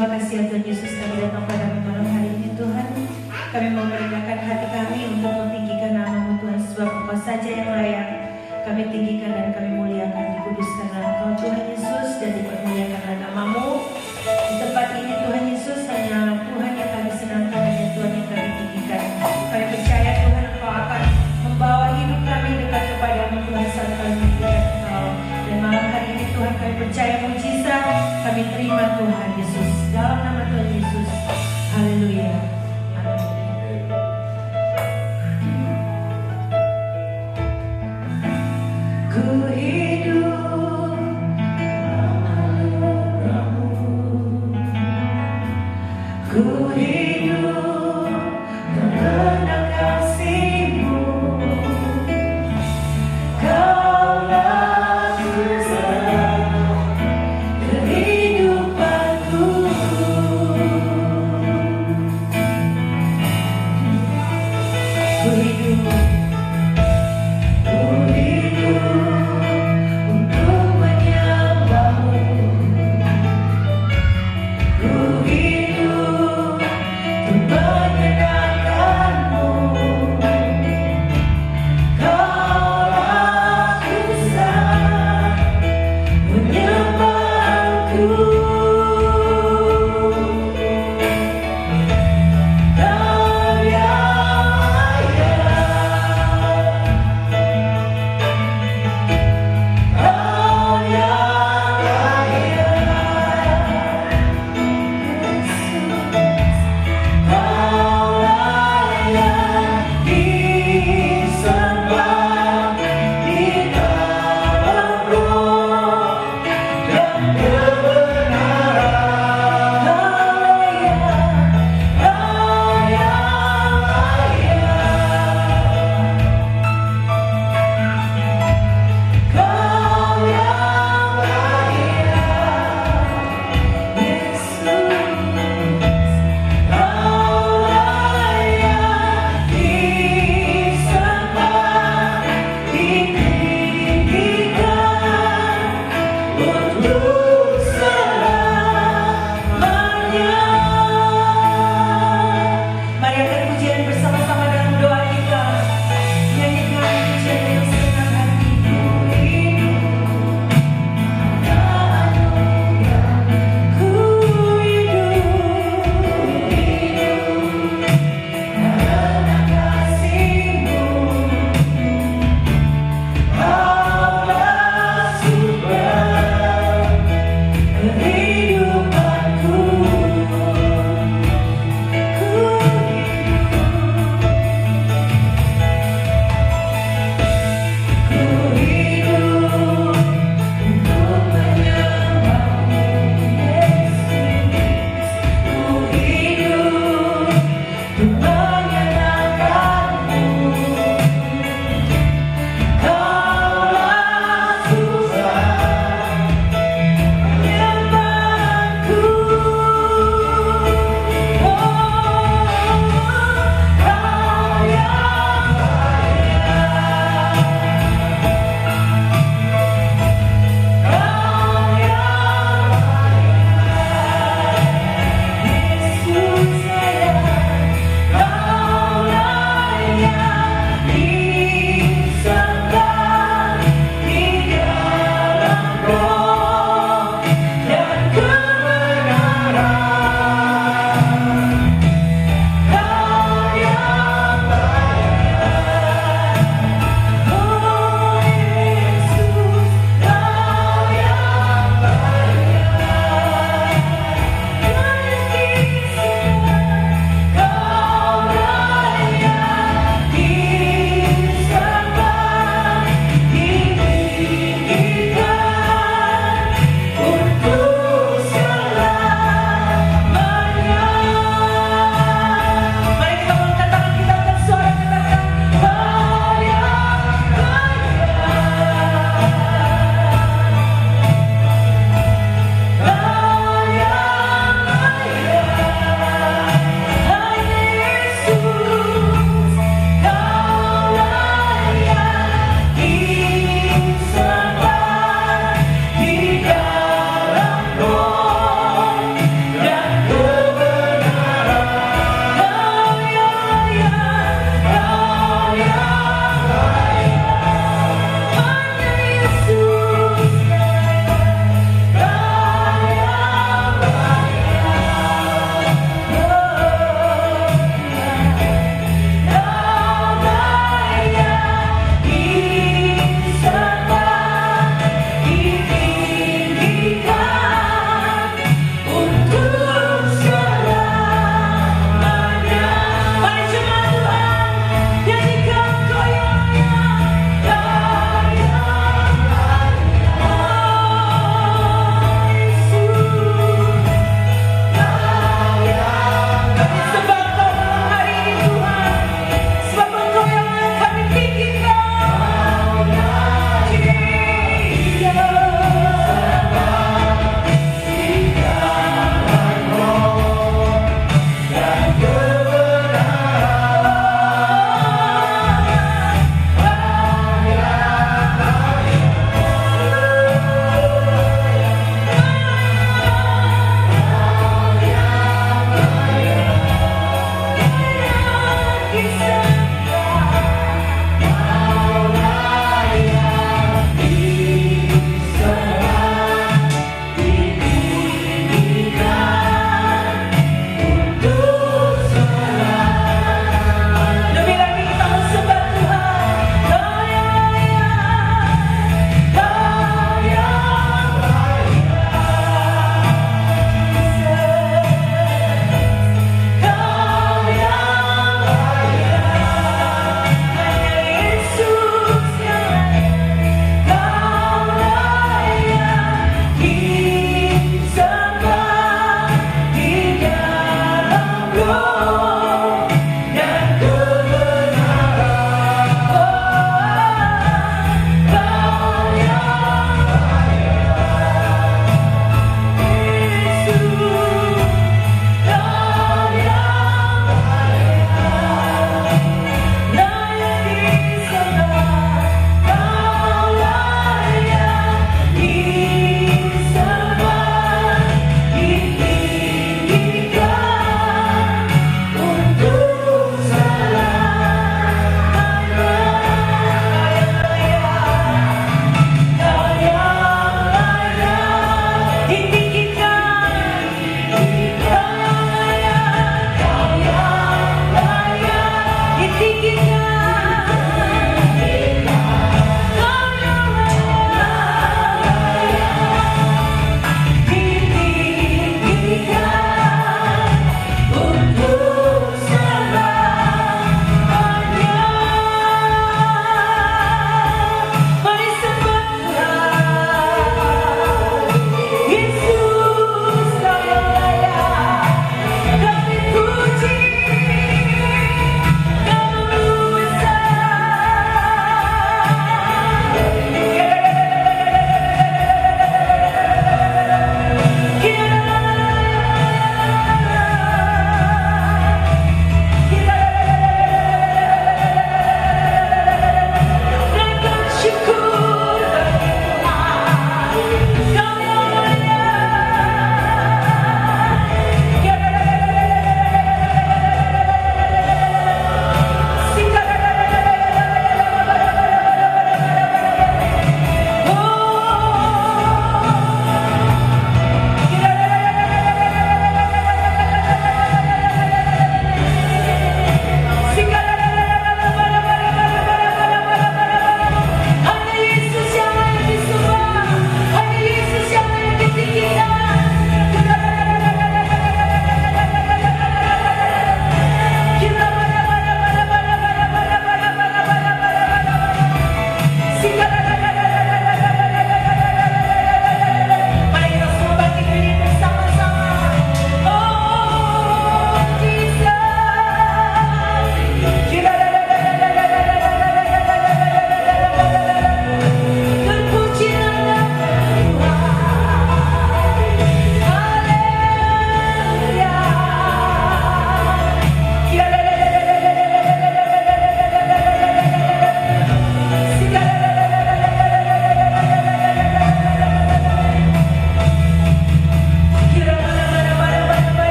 Terima kasih ya Tuhan Yesus, kami datang padamu malam hari ini Tuhan. Kami mau merendahkan hati kami untuk mentinggikan nama-Mu Tuhan, sebab Engkau saja yang layak. Kami tinggikan dan kami muliakan, dikuduskanlah Engkau Tuhan Yesus, dan dipermuliakanlah nama-Mu. Di tempat ini Tuhan Yesus, hanya Tuhan yang kami senangkan, hanya Tuhan yang kami tinggikan. Kami percaya Tuhan Engkau akan membawa hidup kami dekat kepadamu Tuhan, saat kami meninggikan Engkau. Dan malam hari ini Tuhan, kami percaya mujizat kami terima Tuhan Yesus, dalam nama Tuhan Yesus. Haleluya. Ku hidup mengalumu, ku hidup karena kasih-Mu. Kaulah kehidupanku,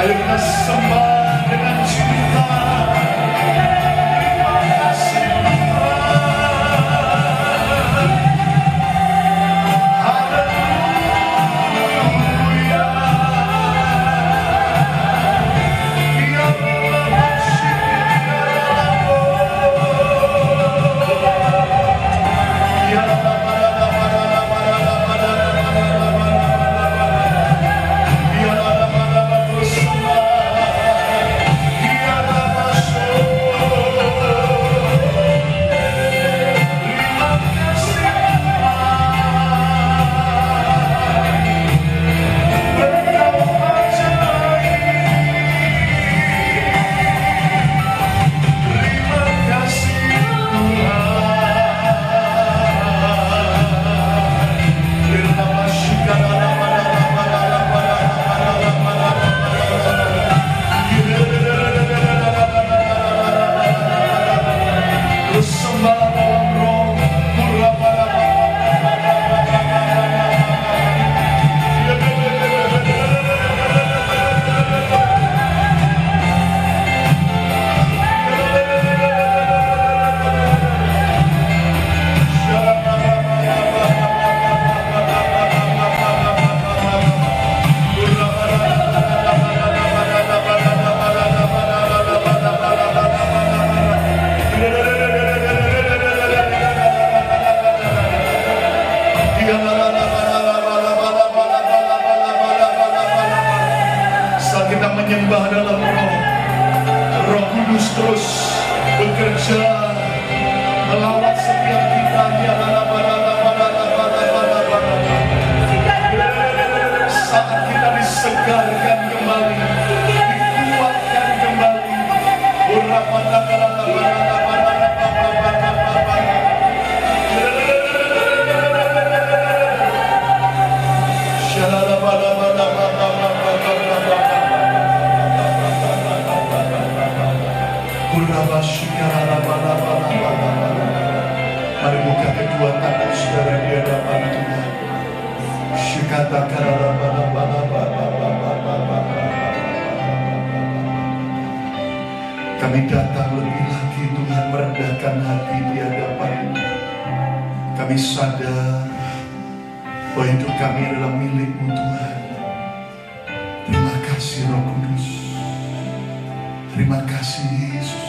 Ayo kita sembah dengan cinta. Terima kasih Tuhan. Haleluya. Ya saat kita menyembah dalam Roh Kudus terus bekerja melawat setiap kita. Saat kita disegarkan kembali, dikuatkan kembali. Mari buka kedua tangan saudara di hadapan Tuhan. Kami datang lebih lagi Tuhan, merendahkan hati di hadapan-Mu. Kami sadar bahwa hidup kami adalah milik-Mu Tuhan. Terima kasih Roh Kudus. Terima kasih Yesus.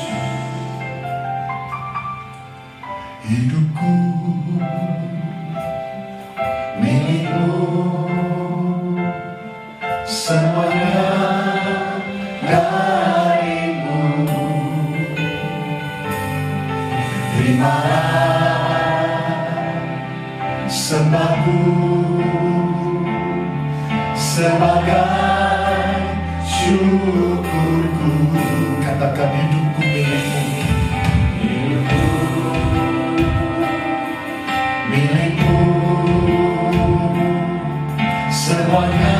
Hidupku milik-Mu, semuanya dari-Mu. Terimalah sembahku sebagai syukurku. Katakan hidupku milik-Mu. Milik-Mu, semuanya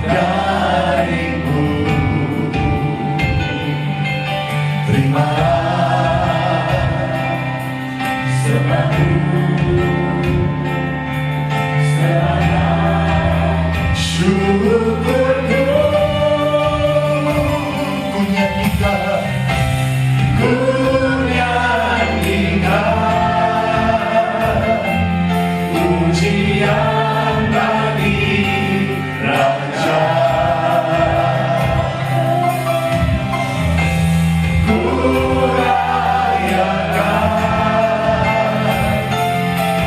dari-Mu. Terimalah sembahku sebagai syukurku. Ku nyanyikan, ku nyanyikan pujian bagi Raja. Ku rayakan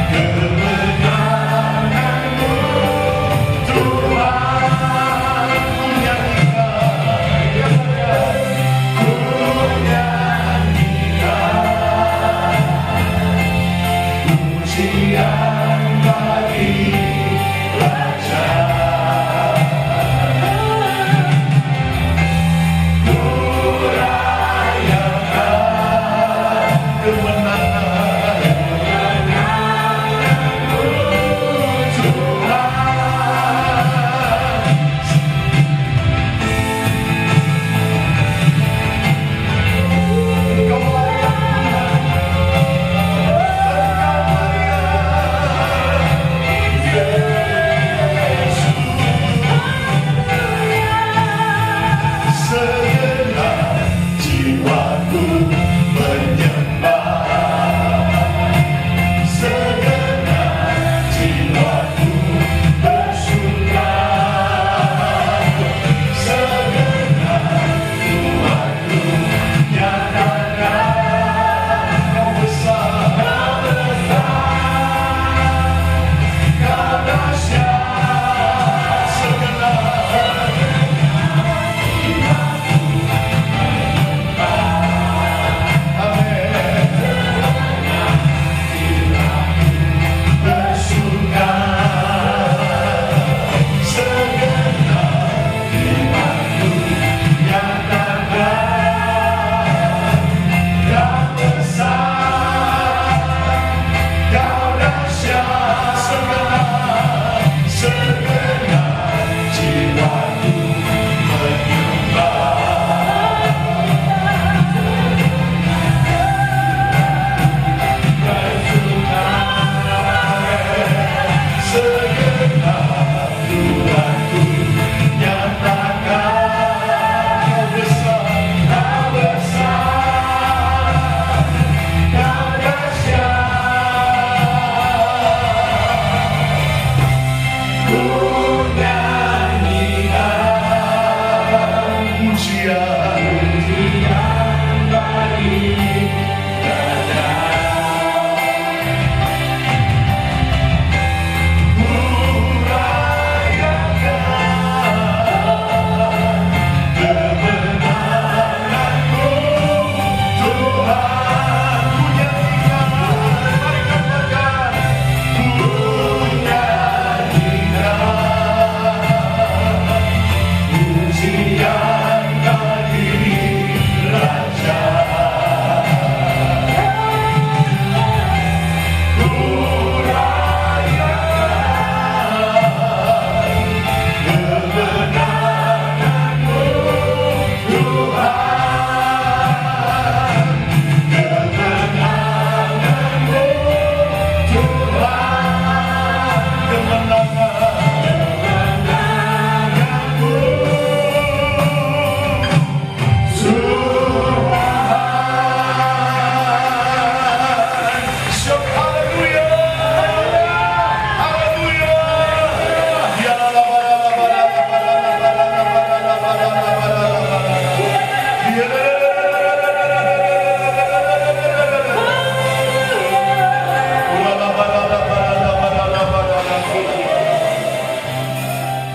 kebenaran-Mu Tuhan. Ku nyanyikan, ku nyanyikan pujian bagi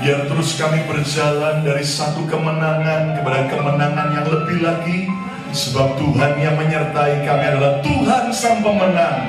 Biar terus kami berjalan dari satu kemenangan kepada kemenangan yang lebih lagi. Sebab Tuhan yang menyertai kami adalah Tuhan sang pemenang.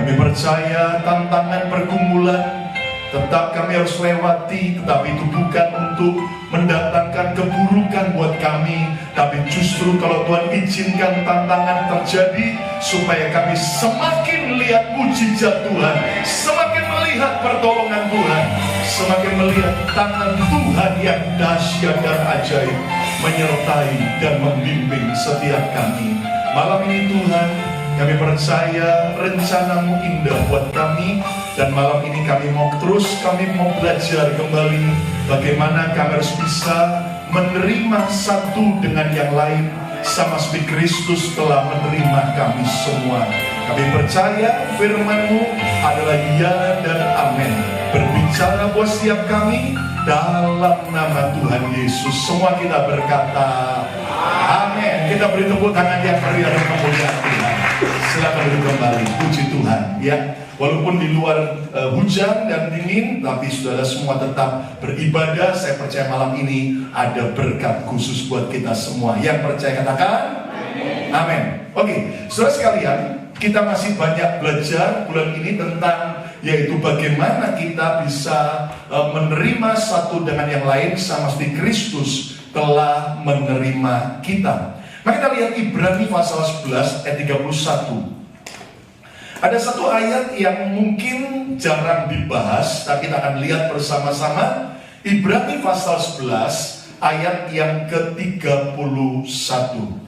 Kami percaya tantangan pergumulan tetap kami harus lewati, tetapi itu bukan untuk mendatangkan keburukan buat kami, tapi justru kalau Tuhan izinkan tantangan terjadi supaya kami semakin lihat mujizat Tuhan, semakin melihat pertolongan Tuhan, semakin melihat tangan Tuhan yang dahsyat dan ajaib menyertai dan membimbing setiap kami. Malam ini Tuhan, kami percaya rencana-Mu indah buat kami. Dan malam ini kami mau belajar kembali bagaimana kami harus bisa menerima satu dengan yang lain, sama seperti Kristus telah menerima kami semua. Kami percaya firman-Mu adalah ya dan amin. Berbicara buat setiap kami dalam nama Tuhan Yesus. Semua kita berkata amin. Kita beri tepuk tangan yang meriah dan kemuliaan Tuhan. Silakan duduk kembali. Puji Tuhan ya. Walaupun di luar hujan dan dingin, tapi saudara semua tetap beribadah. Saya percaya malam ini ada berkat khusus buat kita semua. Yang percaya katakan amin. Oke, saudara sekalian, kita masih banyak belajar bulan ini tentang yaitu bagaimana kita bisa menerima satu dengan yang lain sama seperti Kristus telah menerima kita. Maka kita lihat Ibrani pasal 11 ayat 31. Ada satu ayat yang mungkin jarang dibahas, tapi kita akan lihat bersama-sama. Ibrani pasal 11 ayat yang ke-31.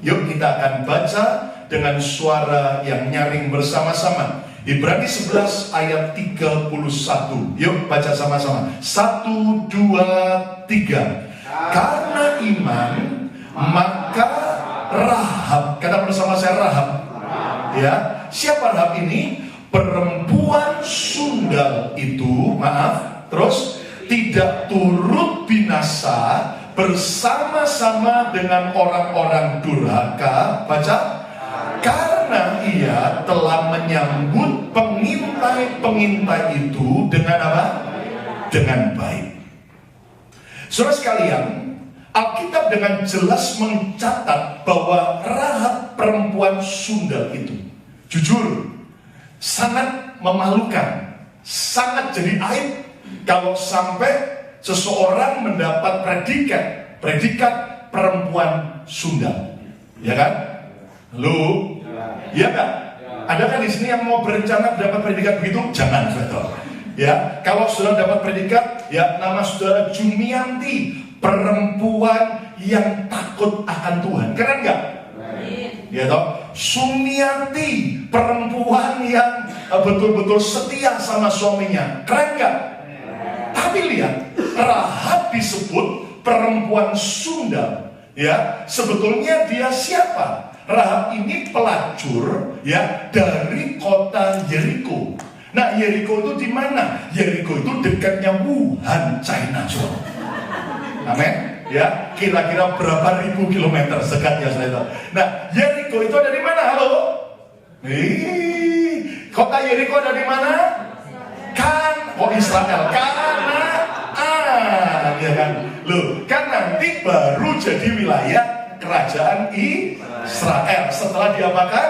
Yuk kita akan baca dengan suara yang nyaring bersama-sama. Ibrani 11 ayat 31. Yuk baca sama-sama. 1, 2, 3. Karena iman, maka Rahab, kata bersama saya Rahab. Ya, siapa Rahab ini? Perempuan sundal itu, terus tidak turut binasa bersama-sama dengan orang-orang durhaka. Baca. Karena ia telah menyambut pengintai-pengintai itu dengan apa? Dengan baik. Saudara sekalian, Alkitab dengan jelas mencatat bahwa Rahab perempuan sundal itu, jujur, sangat memalukan, sangat jadi aib kalau sampai seseorang mendapat predikat perempuan sundal, ya kan? Halo, ya kan? Ada kan di sini yang mau berencana dapat predikat begitu? Jangan, saudara. Ya, kalau saudara dapat predikat, ya nama saudara Jumianti, perempuan yang takut akan Tuhan. Keren nggak? Ya toh, Sumianti, perempuan yang betul-betul setia sama suaminya. Keren nggak? Tapi lihat, Rahab disebut perempuan sundal. Ya, sebetulnya dia siapa? Rahab ini pelacur ya dari kota Yeriko. Nah, Yeriko itu di mana? Yeriko itu dekatnya Wuhan, China. Amin. Ya, kira-kira berapa ribu kilometer dekatnya saya tahu. Nah, Yeriko itu ada di mana? Halo? Kota Yeriko ada di mana? Israel. Ya kan? Loh, kan nanti baru jadi wilayah kerajaan Israel setelah diapakan?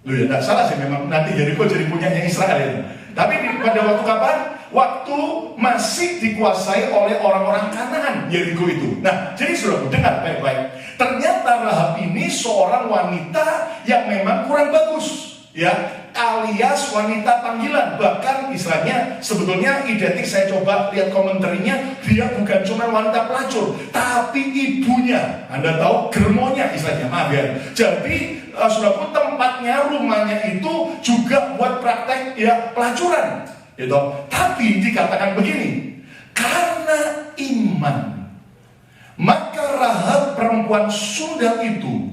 Loh ya, tidak salah sih, memang nanti Yeriko jadi punyanya Israel itu. Tapi pada waktu kapan? Waktu masih dikuasai oleh orang-orang Kanaan, Yeriko itu. Nah, jadi saudara, dengar baik-baik. Ternyata Rahab ini seorang wanita yang memang kurang bagus, ya, alias wanita panggilan. Bahkan istilahnya sebetulnya identik, saya coba lihat komentarnya, dia bukan cuma wanita pelacur, tapi ibunya, Anda tahu, germonya istilahnya, maaf ya. Jadi saudaraku, tempatnya, rumahnya itu juga buat praktek ya pelacuran, gitu. Tapi dikatakan begini, karena iman, maka Rahab perempuan sundal itu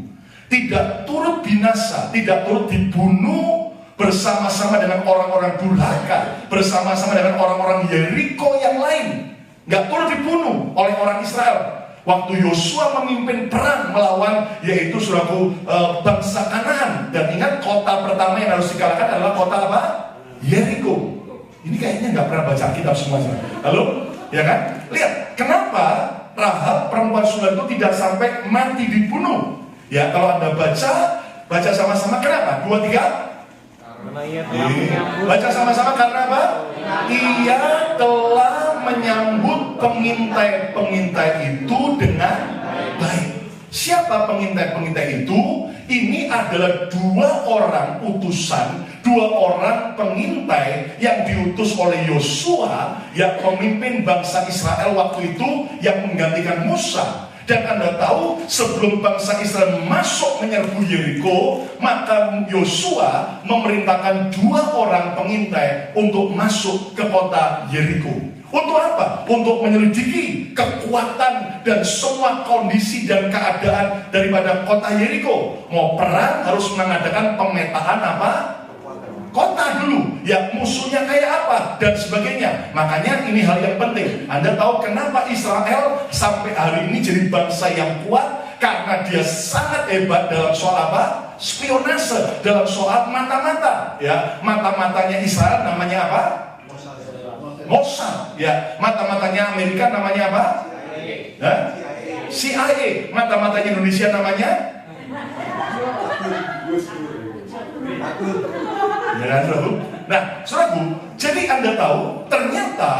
tidak turut binasa, tidak turut dibunuh bersama-sama dengan orang-orang durhaka, bersama-sama dengan orang-orang Yeriko yang lain. Gak turut dibunuh oleh orang Israel. Waktu Yosua memimpin perang melawan yaitu saudaraku bangsa Kanaan. Dan ingat, kota pertama yang harus dikalahkan adalah kota apa? Yeriko. Ini kayaknya gak pernah baca kitab semua. Halo? Ya kan? Lihat, kenapa Rahab perempuan Sulam itu tidak sampai mati dibunuh? Ya, kalau Anda baca sama-sama, kenapa? 2, 3. Baca sama-sama, karena apa? Ia telah menyambut pengintai-pengintai itu dengan baik. Siapa pengintai-pengintai itu? Ini adalah 2 orang utusan, 2 orang pengintai yang diutus oleh Yosua yang memimpin bangsa Israel waktu itu, yang menggantikan Musa. Dan Anda tahu, sebelum bangsa Israel masuk menyerbu Yeriko, maka Yosua memerintahkan 2 orang pengintai untuk masuk ke kota Yeriko. Untuk apa? Untuk menyelidiki kekuatan dan semua kondisi dan keadaan daripada kota Yeriko. Mau perang harus mengadakan pemetaan apa? Kota dulu, ya musuhnya kayak apa dan sebagainya. Makanya ini hal yang penting. Anda tahu kenapa Israel sampai hari ini jadi bangsa yang kuat? Karena dia sangat hebat dalam soal apa? Spionase, dalam soal mata-mata. Ya, mata-matanya Israel namanya apa? Mossad. Ya, mata-matanya Amerika namanya apa? CIA. Mata-matanya Indonesia namanya? Ya kan, saudaraku? Nah, saudaraku, jadi Anda tahu, ternyata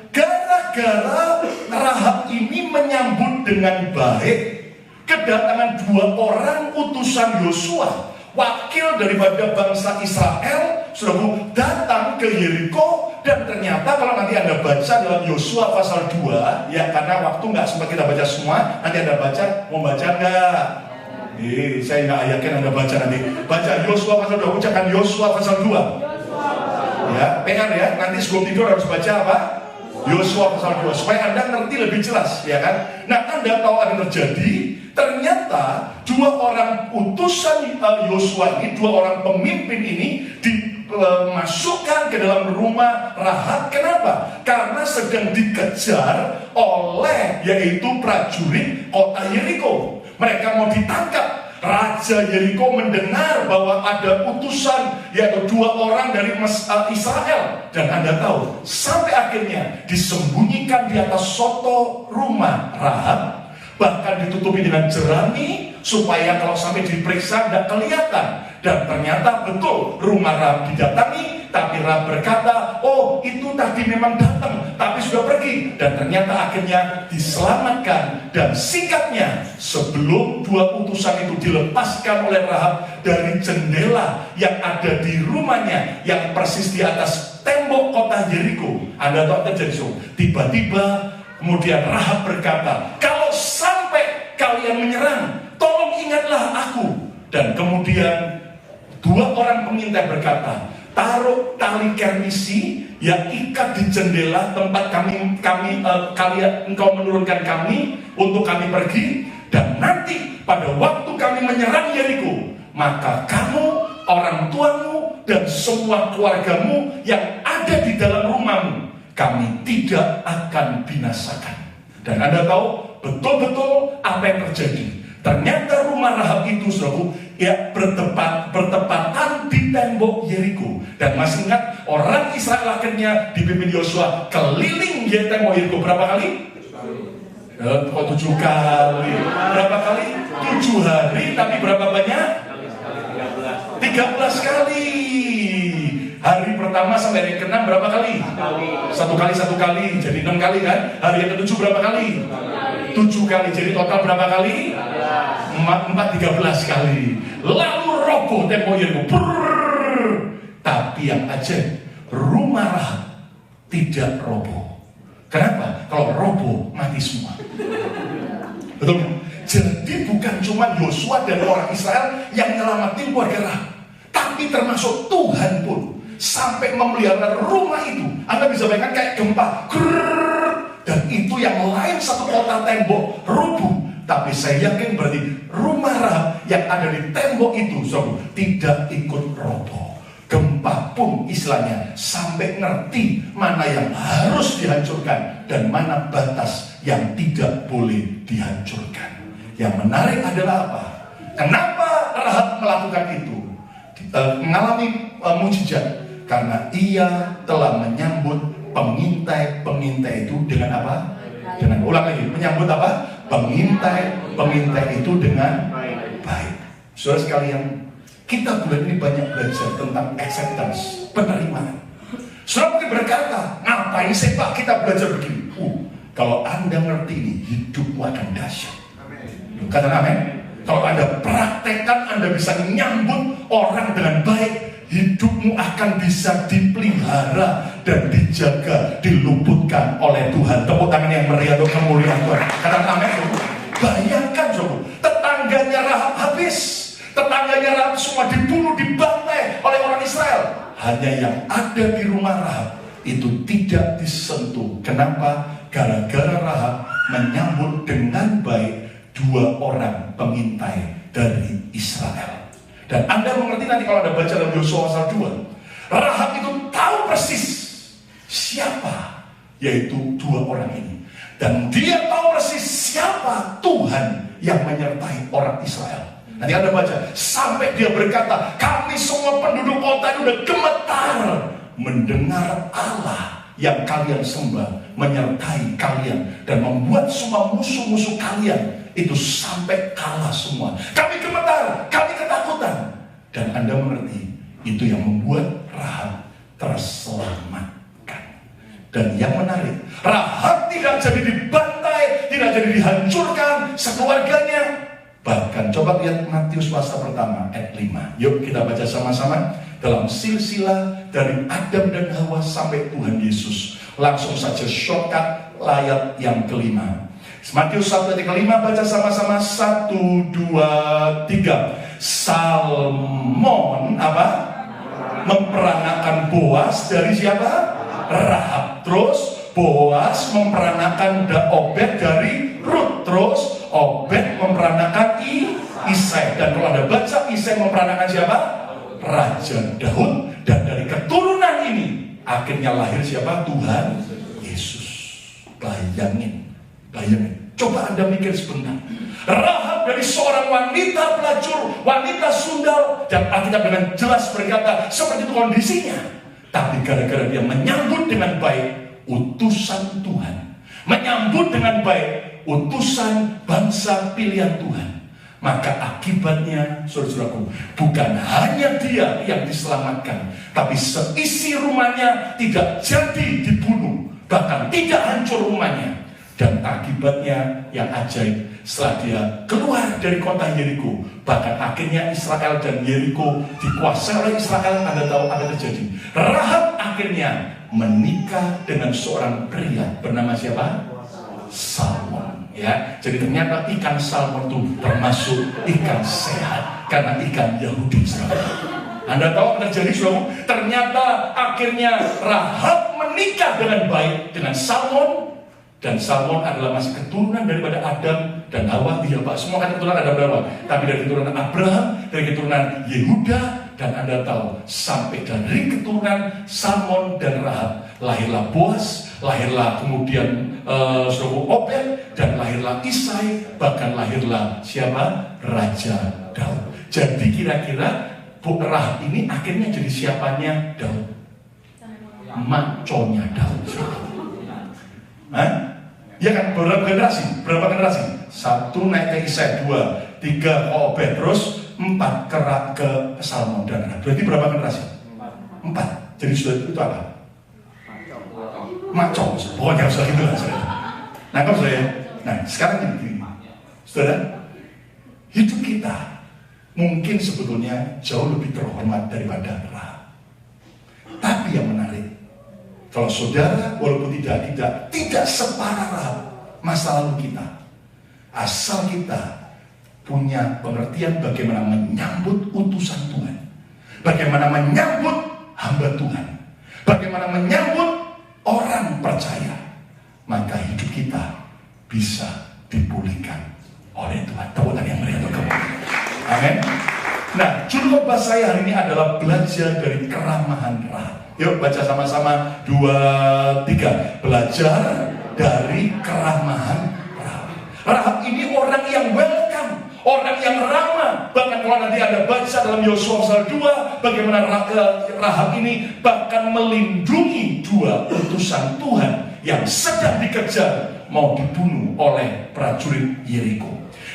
gara-gara Rahab ini menyambut dengan baik kedatangan 2 orang utusan Yosua, wakil daripada bangsa Israel, saudaraku, datang ke Yeriko. Dan ternyata kalau nanti Anda baca dalam Yosua pasal 2, ya karena waktu nggak sempat kita baca semua, nanti Anda baca, mau baca nggak? Saya nggak yakin Anda baca nanti. Baca Yosua pasal 2, ucapkan Yosua pasal 2. Ya, PR ya, nanti sebelum tidur harus baca apa? Yosua pasal 2, supaya Anda ngerti lebih jelas, ya kan? Nah, Anda tahu apa yang terjadi? Ternyata 2 orang utusan Yosua ini, 2 orang pemimpin ini dimasukkan ke dalam rumah Rahab. Kenapa? Karena sedang dikejar oleh yaitu prajurit kota Yeriko. Mereka mau ditangkap. Raja Yeriko mendengar bahwa ada utusan, yaitu 2 orang dari Israel. Dan Anda tahu, sampai akhirnya disembunyikan di atas soto rumah Rahab, bahkan ditutupi dengan jerami supaya kalau sampai diperiksa tidak kelihatan. Dan ternyata betul rumah Rahab didatangi, tapi Rahab berkata, oh itu tadi memang datang, tapi sudah pergi. Dan ternyata akhirnya diselamatkan. Dan singkatnya, sebelum 2 utusan itu dilepaskan oleh Rahab dari jendela yang ada di rumahnya, yang persis di atas tembok kota Yeriko, Anda tahu terjadi, tiba-tiba kemudian Rahab berkata, kalau sampai kalian menyerang, tolong ingatlah aku. Dan kemudian 2 orang pengintai berkata, taruh tali kermisi yang ikat di jendela tempat kalian, engkau menurunkan kami untuk kami pergi. Dan nanti pada waktu kami menyerang Yeriko, maka kamu, orang tuamu, dan semua keluargamu yang ada di dalam rumahmu, kami tidak akan binasakan. Dan Anda tahu betul-betul apa yang terjadi. Ternyata rumah Rahab itu, saudaraku, ya bertepatan di tembok Yeriko. Dan masih ingat, orang Israel akhirnya dipimpin Yosua keliling ya tembok Yeriko berapa kali? 7 kali. Berapa kali? 7 hari, tapi berapa banyak? 13 kali. Hari pertama sampai hari ke-6 berapa kali? 1 kali, jadi 6 kali kan? Hari yang ke-7 berapa kali? 7 kali, jadi total berapa kali? 13 kali. Lalu roboh tembok Yeriko. Tapi yang ajaib, rumah Rahab tidak roboh. Kenapa? Kalau roboh, mati semua. Betul? Jadi bukan cuma Yosua dan orang Israel yang nyelamatin keluarga Rahab, tapi termasuk Tuhan pun sampai memelihara rumah itu. Anda bisa bayangkan kayak gempa. Dan itu yang lain satu kota tembok rubuh. Tapi saya yakin berarti rumah Rahab yang ada di tembok itu tidak ikut roboh. Gempa pun istilahnya sampai ngerti mana yang harus dihancurkan dan mana batas yang tidak boleh dihancurkan. Yang menarik adalah apa? Kenapa Rahab melakukan itu? Mengalami mujizat karena ia telah menyambut pengintai-pengintai pengintai itu dengan apa? Dengan, ulang lagi, menyambut apa? Pengintai itu dengan baik. Saudara sekalian, kita bulan ini banyak belajar tentang acceptance, penerimaan. Saudara mungkin berkata, ngapain sih Pak kita belajar begini? Kalau Anda ngerti ini, hidupmu akan dahsyat. Katakan amin. Kalau Anda praktekkan, Anda bisa nyambut orang dengan baik, hidupmu akan bisa dipelihara dan dijaga, diluputkan oleh Tuhan. Tepuk tangan yang meriah untuk kemuliaan Tuhan. Katakan amin. Bayangkan saudara, tetangganya Rahab habis. Tetangganya Rahab semua dibunuh, dibantai oleh orang Israel. Hanya yang ada di rumah Rahab itu tidak disentuh. Kenapa? Gara-gara Rahab menyambut dengan baik 2 orang pengintai dari Israel. Dan Anda mengerti nanti kalau Anda baca dalam Yosua pasal 2, Rahab itu tahu persis siapa yaitu 2 orang ini. Dan dia tahu persis siapa Tuhan yang menyertai orang Israel. Nanti Anda baca, sampai dia berkata, kami semua penduduk kota itu udah gemetar mendengar Allah yang kalian sembah menyertai kalian dan membuat semua musuh-musuh kalian itu sampai kalah semua. Kami gemetar, kami ketakutan. Dan Anda mengerti, itu yang membuat Rahab terselamatkan. Dan yang menarik, Rahab tidak jadi dibantai, tidak jadi dihancurkan sekeluarganya. Bahkan coba lihat Matius pasal pertama ayat 5. Yuk kita baca sama-sama. Dalam silsilah dari Adam dan Hawa sampai Tuhan Yesus. Langsung saja shortcut ayat yang kelima. Matius 1 ayat kelima, baca sama-sama. 1, 2, 3. Salmon apa? Memperanakan Boas dari siapa? Rahab. Terus Boas memperanakan Obed dari Rut. Terus Obed memperanakan Isai. Dan kalau Anda baca, Isai memperanakan siapa? Raja Daud. Dan dari keturunan ini akhirnya lahir siapa? Tuhan Yesus. Bayangin. Coba Anda mikir sebentar. Rahab dari seorang wanita pelacur, wanita sundal, dan Alkitab dengan jelas berkata seperti itu kondisinya. Tapi gara-gara dia menyambut dengan baik utusan Tuhan, menyambut dengan baik utusan bangsa pilihan Tuhan, maka akibatnya, saudara-saudaraku, bukan hanya dia yang diselamatkan, tapi seisi rumahnya tidak jadi dibunuh, bahkan tidak hancur rumahnya. Dan akibatnya yang ajaib, setelah dia keluar dari kota Yeriko, bahkan akhirnya Israel dan Yeriko dikuasai oleh Israel. Anda tahu apa terjadi? Rahab akhirnya menikah dengan seorang pria bernama siapa? Salmon. Ya, jadi ternyata ikan salmon itu termasuk ikan sehat karena ikan Yahudi. Anda tahu apa terjadi, saudara? Ternyata akhirnya Rahab menikah dengan baik dengan Salmon. Dan Salmon adalah masih keturunan daripada Adam dan Hawa. Iya Pak, semua kan keturunan Adam dan Hawa. Tapi dari keturunan Abraham, dari keturunan Yehuda. Dan Anda tahu, sampai dari keturunan Salmon dan Rahab lahirlah Boas, lahirlah kemudian Obed, dan lahirlah Isai, bahkan lahirlah siapa? Raja Daud. Jadi kira-kira Rahab ini akhirnya jadi siapanya Daud? Maconya Daud. Ya kan, berapa generasi? 1 naik ke Isai, 2, 3 ke Obed, terus 4 ke Salmon dan Rahab. Berarti berapa generasi? 4. Jadi sudah itu apa? Maco. Pokoknya harus gitu lah saya. Nangkap saya. Nah, sekarang begini. Saudara, hidup kita mungkin sebetulnya jauh lebih terhormat daripada Rahab. Tapi yang menarik, kalau saudara walaupun tidak separah Rahab masa lalu kita, asal kita punya pengertian bagaimana menyambut utusan Tuhan, bagaimana menyambut hamba Tuhan, bagaimana menyambut orang percaya, maka hidup kita bisa dipulihkan oleh Tuhan. Tepuk tangan yang meriah untuk kamu. Amin. Nah, judul khotbah saya hari ini adalah belajar dari keramahan Rahab. Yuk baca sama-sama 2, 3. Belajar dari keramahan Rahab. Rahab ini orang yang welcome, orang yang ramah. Bahkan kalau nanti Anda baca dalam Yosua pasal 2, bagaimana Rahab ini bahkan melindungi 2 utusan Tuhan yang sedang dikejar, mau dibunuh oleh prajurit Yeriko.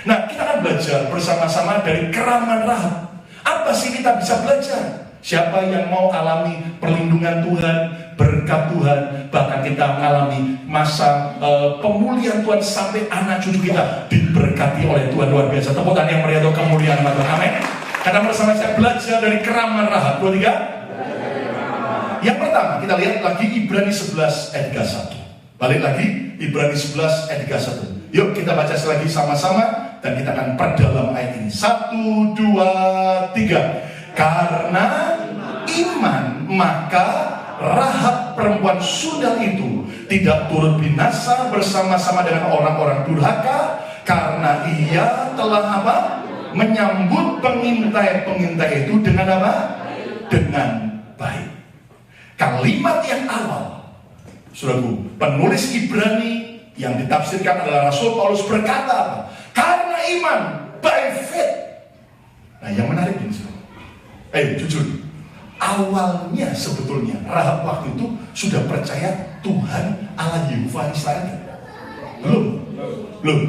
Nah, kita akan belajar bersama-sama dari keramahan Rahab. Apa sih kita bisa belajar? Siapa yang mau alami perlindungan Tuhan, berkat Tuhan, bahkan kita mengalami masa pemulihan Tuhan sampai anak cucu kita diberkati oleh Tuhan luar biasa. Tepuk tangan yang meriah untuk kemuliaan Tuhan. Amin. Karena bersama saya belajar dari keramahan Rahab. 2, 3. Yang pertama kita lihat lagi Ibrani 11 ayat 31. Balik lagi Ibrani 11 ayat 31. Yuk kita baca lagi sama-sama dan kita akan perdalam ayat ini. 1, 2, 3. Karena iman maka Rahab perempuan sundal itu tidak turut binasa bersama-sama dengan orang-orang durhaka, karena ia telah apa? Menyambut pengintai-pengintai itu dengan apa? Dengan baik. Kalimat yang awal, saudaraku, penulis Ibrani yang ditafsirkan adalah Rasul Paulus berkata apa? Karena iman, by faith. Nah, yang menarik ini, jujur, awalnya sebetulnya Rahab waktu itu sudah percaya Tuhan Allah Yehova Israel. Belum,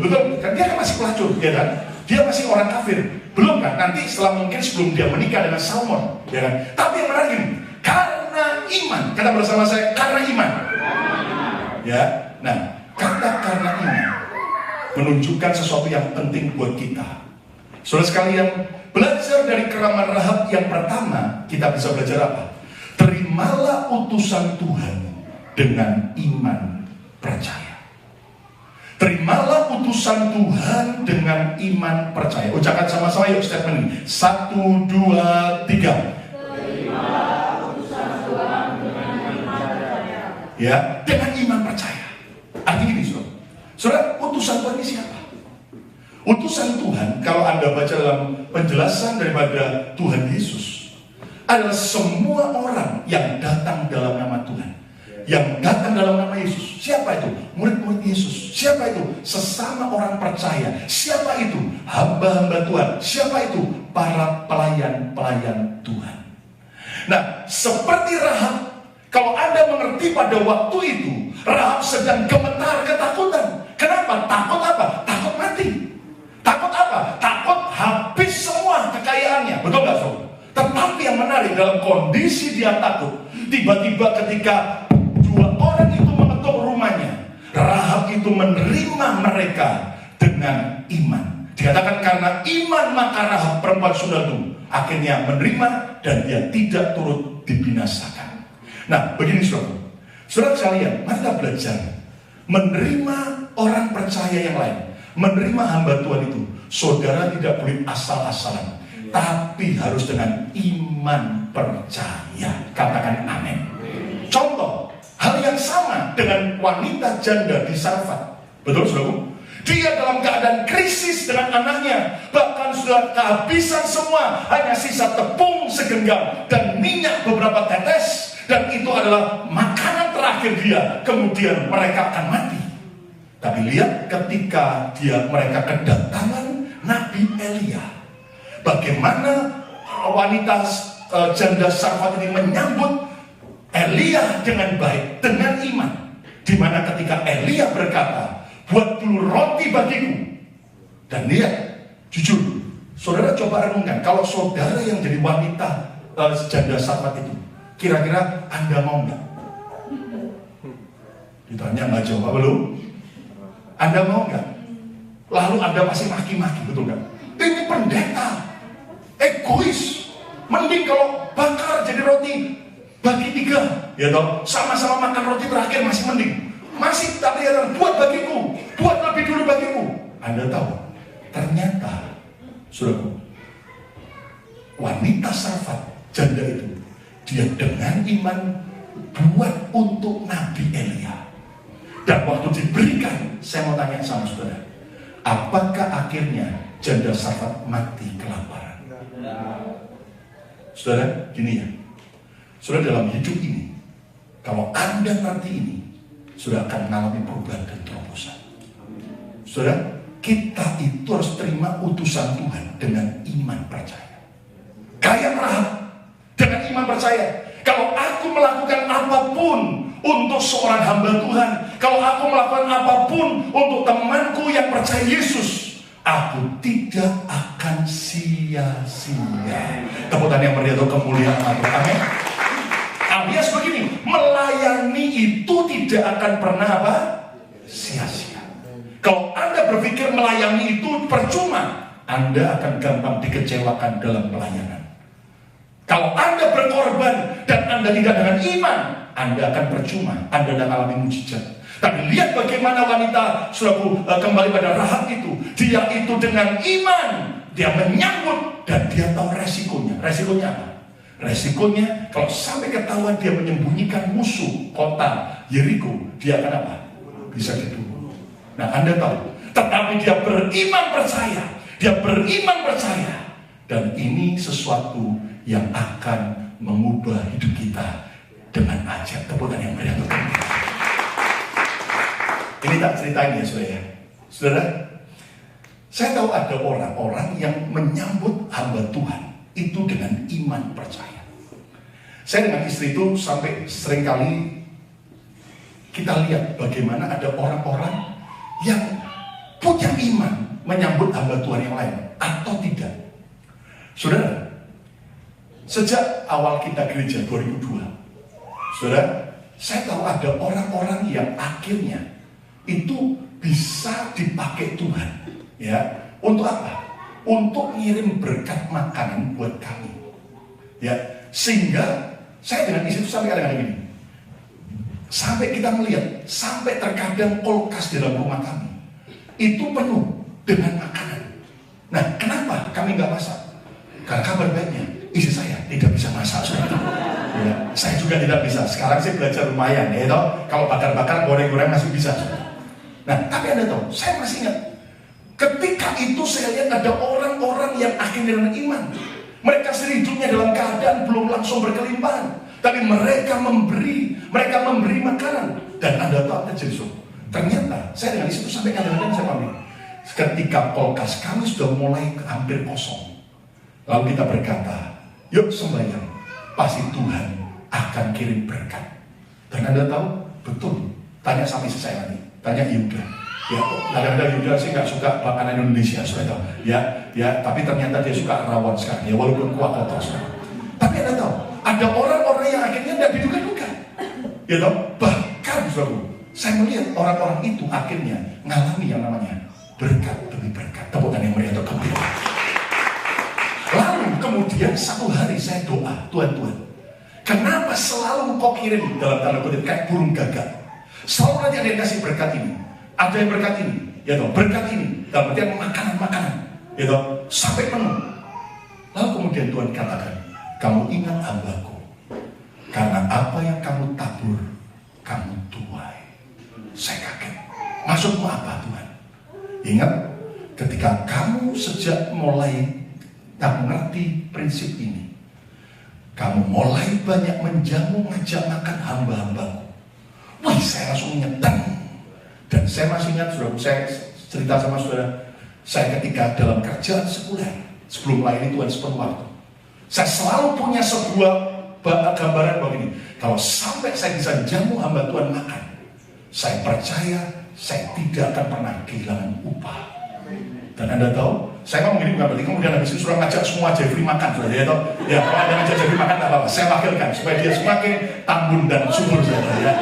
betul kan? Dia kan masih pelacur, ya kan? Dia masih orang kafir, belum kan? Nanti setelah mungkin sebelum dia menikah dengan Salmon, ya kan? Tapi yang menarik ini, karena iman, kata bersama saya, karena iman. Ya, nah, kata karena iman menunjukkan sesuatu yang penting buat kita. Saudara sekalian, belajar dari keramahan Rahab yang pertama, kita bisa belajar apa? Terimalah utusan Tuhan dengan iman percaya. Terimalah utusan Tuhan dengan iman percaya. Ucapkan sama-sama yuk statement ini. 1, 2, 3. Terimalah utusan Tuhan dengan iman percaya. Ya, dengan iman percaya. Artinya gini, saudara, utusan Tuhan ini siapa? Utusan Tuhan, kalau Anda baca dalam penjelasan daripada Tuhan Yesus, adalah semua orang yang datang dalam nama Tuhan, yang datang dalam nama Yesus. Siapa itu? Murid-murid Yesus. Siapa itu? Sesama orang percaya. Siapa itu? Hamba-hamba Tuhan. Siapa itu? Para pelayan-pelayan Tuhan. Nah, seperti Rahab, kalau Anda mengerti pada waktu itu, Rahab sedang gemetar ketakutan. Kenapa? Takut apa? Takut mati. Takut apa? Takut habis semua kekayaannya. Betul gak, saudara? Tetapi yang menarik, dalam kondisi dia takut, tiba-tiba ketika 2 orang itu mengetuk rumahnya, Rahab itu menerima mereka dengan iman. Dikatakan karena iman maka Rahab perempuan sundal itu akhirnya menerima dan dia tidak turut dibinasakan. Nah, begini saudara. Saudara sekalian, mari kita belajar menerima orang percaya yang lain. Menerima hamba Tuhan itu, saudara tidak boleh asal-asalan, tapi harus dengan iman percaya. Katakan amin. Contoh, hal yang sama dengan wanita janda di Sarfat. Betul, saudara? Dia dalam keadaan krisis dengan anaknya, bahkan sudah kehabisan semua, hanya sisa tepung segenggam dan minyak beberapa tetes, dan itu adalah makanan terakhir dia. Kemudian mereka akan mati. Tapi lihat ketika mereka kedatangan Nabi Elia, bagaimana wanita janda Sarfat ini menyambut Elia dengan baik, dengan iman. Di mana ketika Elia berkata, buat dulu roti bagiku. Dan lihat, jujur, saudara coba renungkan, kalau saudara yang jadi wanita janda Sarfat itu, kira-kira Anda mau nggak? Ditanya nggak jawab, belum? Anda mau nggak? Lalu Anda masih maki-maki, betul nggak? Ini pendeta, egois. Mending kalau bakar jadi roti bagi 3, ya toh, sama-sama makan roti terakhir masih mending. Masih tapi ya, buat bagiku, buat lebih dulu bagiku. Anda tahu, ternyata, saudaraku, wanita Sarfat janda itu, dia dengan iman buat untuk Nabi Elia. Dan waktu diberikan, saya mau tanya sama saudara, apakah akhirnya janda Sarfat mati kelaparan? Saudara, gini ya, saudara dalam hidup ini, kalau Anda nanti ini, sudah akan mengalami perubahan dan terobosan. Saudara, kita itu harus terima utusan Tuhan dengan iman percaya. Kayak Rahab dengan iman percaya. Kalau aku melakukan apapun untuk seorang hamba Tuhan, kalau aku melakukan apapun untuk temanku yang percaya Yesus, aku tidak akan sia-sia. Tepuk tangan yang meriah untuk kemuliaan Allah. Amin. Alias begini, melayani itu tidak akan pernah apa? Sia-sia. Kalau Anda berpikir melayani itu percuma, Anda akan gampang dikecewakan dalam pelayanan. Kalau Anda berkorban dan Anda tidak dengan iman, Anda akan percuma, Anda akan alami mujizat. Tapi lihat bagaimana wanita, saudaraku, kembali pada Rahab itu. Dia itu dengan iman, dia menyambut dan dia tahu resikonya. Resikonya apa? Resikonya kalau sampai ketahuan dia menyembunyikan musuh kota Yeriko, dia akan apa? Bisa dibunuh. Nah, Anda tahu. Tetapi dia beriman percaya. Dia beriman percaya. Dan ini sesuatu yang akan mengubah hidup kita dengan ajaib. Tepukan yang meriah untuk kami. Ini tak ceritain ya saudara. Saudara, saya tahu ada orang-orang yang menyambut hamba Tuhan itu dengan iman percaya. Saya dengan istri itu sampai seringkali kita lihat bagaimana ada orang-orang yang punya iman menyambut hamba Tuhan yang lain atau tidak. Saudara, sejak awal kita gereja 2002, saudara, saya tahu ada orang-orang yang akhirnya itu bisa dipakai Tuhan, ya, untuk apa? Untuk ngirim berkat makanan buat kami, ya, sehingga saya dengan istri itu sampai kadang-kadang ini, sampai kita melihat, sampai terkadang kulkas di dalam rumah kami itu penuh dengan makanan. Nah, kenapa kami nggak masak? Karena kabar baiknya, istri saya tidak bisa masak, saudara. Ya, saya juga tidak bisa. Sekarang saya belajar lumayan, ya toh. Kalau bakar-bakar, goreng-goreng masih bisa, saudara. Nah, tapi Anda tahu, saya masih ingat ketika itu saya lihat ada orang-orang yang akhirnya dengan iman. Mereka sendiri hidupnya dalam keadaan belum langsung berkelimpahan, tapi mereka memberi makanan. Dan Anda tahu apa jadi so? Ternyata saya dengan istri itu sampai kadang-kadang saya pamit. Ketika kulkas kami sudah mulai hampir kosong, lalu kita berkata, yuk sembahyang, pasti Tuhan akan kirim berkat. Dan Anda tahu betul. Tanya sama istri saya nanti. Tanya Yuda, ya, kadang-kadang Yuda sih nggak suka makanan Indonesia, saudara, ya, tapi ternyata dia suka rawon sekarang, ya, walaupun kuah kotor, saudara. Tapi Anda tahu, ada orang-orang yang akhirnya tidak diduga-duga, ya, tahu, bahkan, saudara, saya melihat orang-orang itu akhirnya ngalami yang namanya berkat demi berkat. Tepukan yang meriah untuk kembali. Lalu kemudian satu hari saya doa, Tuhan, kenapa selalu Engkau kirim dalam tanda kutip kayak burung gagak? Selalu nanti ada yang kasih berkat ini, ada yang berkat ini, ya toh, berkat ini, dalam artian makanan, ya toh, sampai penuh. Lalu kemudian Tuhan katakan, kamu ingat hambaku, karena apa yang kamu tabur, kamu tuai. Saya kaget, maksudmu apa Tuhan? Ingat, ketika kamu sejak mulai tak mengerti prinsip ini, kamu mulai banyak menjamu ngajak makan hamba-hambaku. Wih, saya langsung nyetang. Dan saya masih ingat, saudara, saya cerita sama saudara, saya ketika dalam kerjaan sebulan sebelum melayani Tuhan sepenuh waktu, saya selalu punya sebuah gambaran begini. Kalau sampai saya bisa jamu hamba Tuhan makan, saya percaya saya tidak akan pernah kehilangan upah. Dan Anda tahu, saya ngomong ini bukan berarti kemudian habis itu suruh ngajak semua Jeffrey makan, saudara, ya toh? Ya, kalau Anda ngajak Jeffrey makan, tak apa-apa. Saya wakilkan supaya dia semakin tambun dan subur, saudara, ya.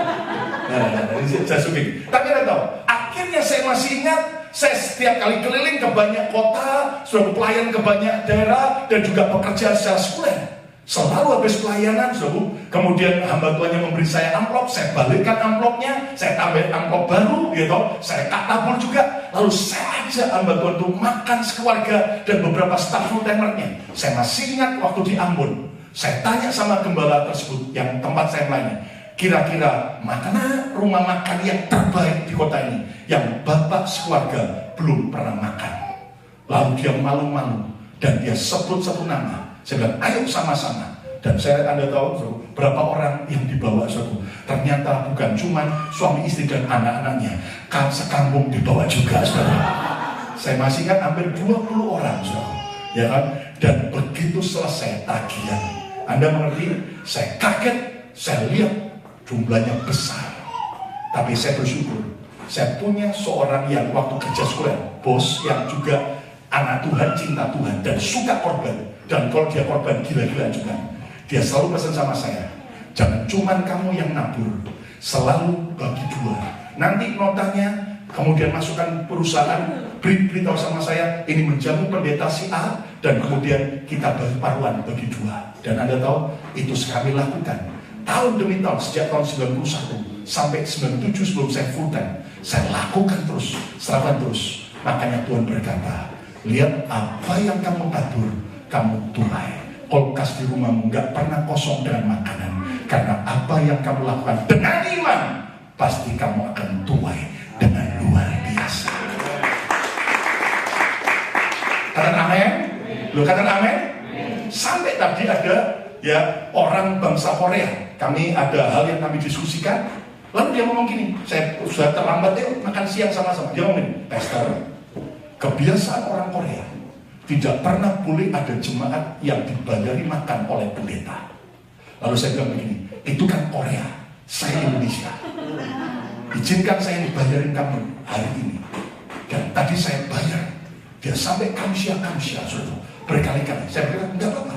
Saya suka. Tapi Anda tahu, akhirnya saya masih ingat, saya setiap kali keliling ke banyak kota, sudah pelayan ke banyak daerah, dan juga pekerjaan secara sekuler. Selalu habis pelayanan, saudara, kemudian hamba Tuhannya memberi saya amplop, saya balikkan amplopnya, saya tambahin amplop baru, gitu, saya tabur juga, lalu saya ajak hamba Tuhan untuk makan sekeluarga dan beberapa staf full timernya. Saya masih ingat waktu di Ambon, saya tanya sama gembala tersebut yang tempat saya melayani, kira-kira mana rumah makan yang terbaik di kota ini yang bapak sekeluarga belum pernah makan. Lalu dia malu-malu dan dia sebut satu nama. Saya bilang, ayo sama-sama. Dan Anda tahu berapa orang yang dibawa, saudara. Ternyata bukan cuma suami istri dan anak-anaknya, kan sekampung dibawa juga, saudara. Saya masih ingat hampir 20 orang, saudara. Ya kan? Dan begitu selesai tagihan, Anda mengerti? Saya kaget, saya lihat jumlahnya besar. Tapi saya bersyukur, saya punya seorang yang waktu kerja sekolah, bos yang juga anak Tuhan, cinta Tuhan, dan suka korban. Dan kalau dia korban gila-gilaan juga, dia selalu pesan sama saya, jangan cuman kamu yang nabur, selalu bagi dua. Nanti notanya, kemudian masukkan perusahaan, beritahu sama saya, ini menjamu pendeta si A, dan kemudian kita bagi paruan bagi dua. Dan Anda tahu, itu kami lakukan tahun demi tahun, sejak tahun 91 sampai 97 sebelum saya full time. Saya lakukan terus, serahkan terus. Makanya Tuhan berkata, lihat apa yang kamu tabur, kamu tuai. Kulkas di rumahmu gak pernah kosong dengan makanan. Karena apa yang kamu lakukan dengan iman, pasti kamu akan tuai dengan luar biasa. Katakan amin. Lu katakan amin. Sampai tadi ada ya orang bangsa Korea. Kami ada hal yang kami diskusikan. Lalu dia ngomong gini, saya sudah terlambat yuk makan siang sama-sama. Dia ngomong gini, Pastor, kebiasaan orang Korea tidak pernah boleh ada jemaat yang dibayari makan oleh pendeta. Lalu saya bilang begini, itu kan Korea, saya Indonesia. Izinkan saya dibayarin kamu hari ini. Dan tadi saya bayar. Dia sampai kamsia, saudara, berkali-kali. Saya bilang, enggak apa-apa.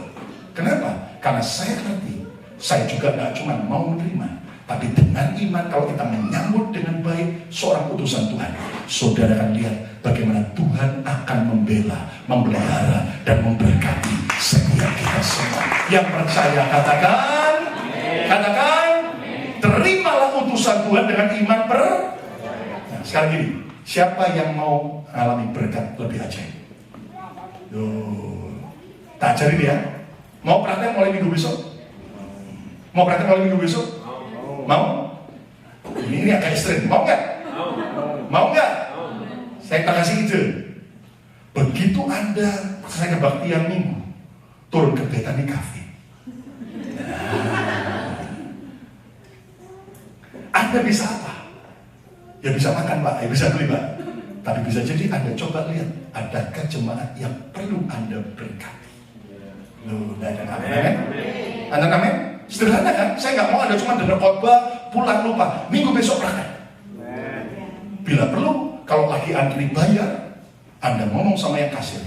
Kenapa? Karena saya ngerti, saya juga gak cuma mau menerima, tapi dengan iman kalau kita menyambut dengan baik seorang utusan Tuhan, saudara akan lihat bagaimana Tuhan akan membela, memelihara, dan memberkati setiap kita semua. Yang percaya katakan, terimalah utusan Tuhan dengan iman Nah, sekarang gini, siapa yang mau alami berkat lebih ajaib? Tak ajarin ya. Mau praktek mulai minggu besok? Mau praktek mulai minggu besok? Mau? Ini agak ekstrim. Mau nggak? Mau nggak? Saya kasih ide. Begitu Anda selesai kebaktian minggu, turun ke Bethany Cafe. Anda bisa apa? Ya bisa makan Pak, ya bisa beli Pak. Tapi bisa jadi Anda coba lihat, adakah jemaat yang perlu Anda berkati? Loh, ada amin? Anda amin? Sederhana kan? Saya nggak mau Anda cuma dengar khotbah, pulang lupa. Minggu besok praktek. Bila perlu, kalau lagi antri bayar, Anda ngomong sama yang kasir,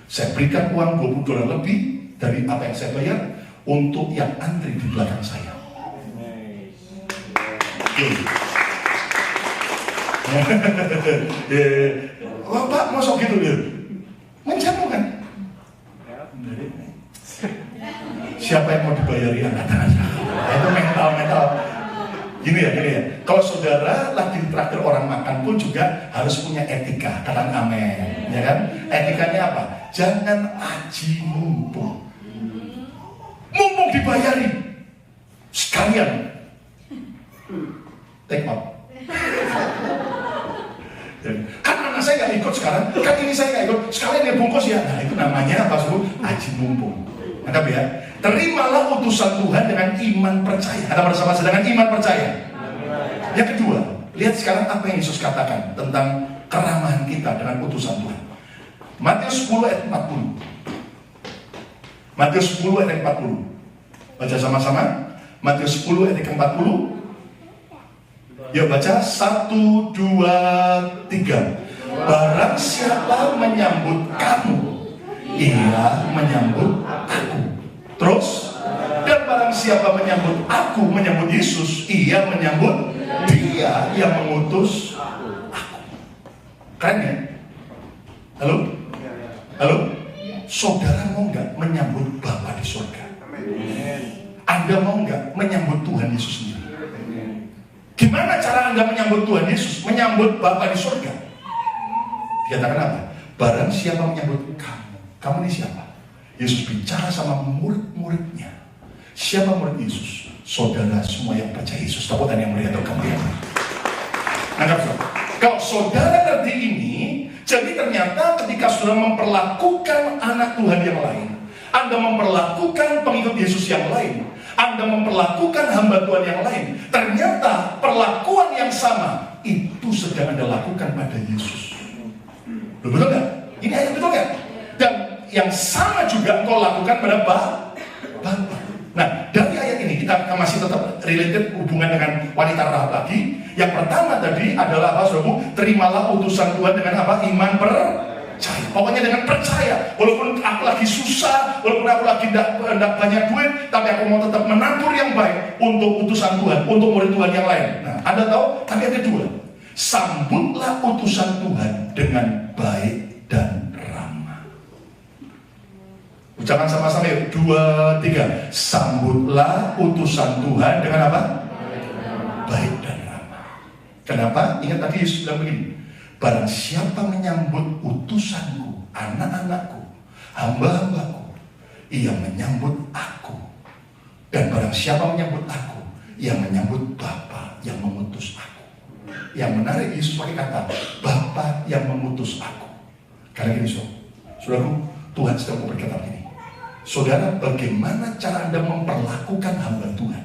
saya berikan uang $20 lebih dari apa yang saya bayar untuk yang antri di belakang saya. Wah Pak, masuk gitu dia. Menjamu kan? Siapa yang mau dibayari anak aja? Itu mental. Gini ya. Kalau saudara lagi traktir orang makan pun juga harus punya etika. Katakan amin, ya kan? Etikanya apa? Jangan aji mumpung. Mumpung dibayari sekalian take out. Kan anak saya nggak ikut sekarang, kan ini saya nggak ikut, sekalian dia bungkus ya. Nah itu namanya apa sebut aji mumpung. Maka ya, terimalah utusan Tuhan dengan iman percaya. Kata bersama saya dengan iman percaya. Yang kedua, lihat sekarang apa yang Yesus katakan tentang keramahan kita dengan utusan Tuhan. Matius 10 ayat 40. Matius 10 ayat 40. Baca sama-sama. Matius 10 ayat 40. Yuk baca 1, 2, 3. Barang siapa menyambut kamu, ia menyambut aku. Terus, dan barang siapa menyambut aku, menyambut Yesus, ia menyambut dia yang mengutus aku. Keren ya? Halo? Saudara mau nggak menyambut Bapa di surga? Anda mau nggak menyambut Tuhan Yesus sendiri? Gimana cara Anda menyambut Tuhan Yesus? Menyambut Bapa di surga? Dikatakan apa? Barang siapa menyambut kamu ini siapa? Yesus bicara sama murid-muridnya. Siapa murid Yesus? Saudara semua yang percaya Yesus. Takutan yang melihat kemuliaan. Anggap saudara. Kalau saudara ngerti ini, jadi ternyata ketika saudara memperlakukan anak Tuhan yang lain, Anda memperlakukan pengikut Yesus yang lain, Anda memperlakukan hamba Tuhan yang lain, ternyata perlakuan yang sama itu sedang Anda lakukan pada Yesus. Betul nggak? Ini ayat betul nggak? Dan yang sama juga engkau lakukan pada Bapa. Nah, dari ayat ini kita masih tetap related hubungan dengan wanita Rahab lagi. Yang pertama tadi adalah apa, saudaraku? Terimalah utusan Tuhan dengan apa? Iman percaya. Pokoknya dengan percaya. Walaupun aku lagi susah, walaupun aku lagi tidak banyak duit, tapi aku mau tetap menabur yang baik untuk utusan Tuhan, untuk murid Tuhan yang lain. Nah, Anda tahu? Tapi yang kedua, sambutlah utusan Tuhan dengan baik dan ramah. Ucapan sama-sama yuk, 2, 3. Sambutlah utusan Tuhan dengan apa? Baik dan ramah. Kenapa? Ingat tadi Yesus bilang begini, barang siapa menyambut utusanku, anak-anakku, hamba-hambaku, ia menyambut aku. Dan barang siapa menyambut aku, ia menyambut Bapa yang mengutus aku. Yang menarik, Yesus pakai kata Bapa yang mengutus aku. Karena gini, saudaraku, Tuhan sedang berkata begini, saudara, bagaimana cara Anda memperlakukan hamba Tuhan?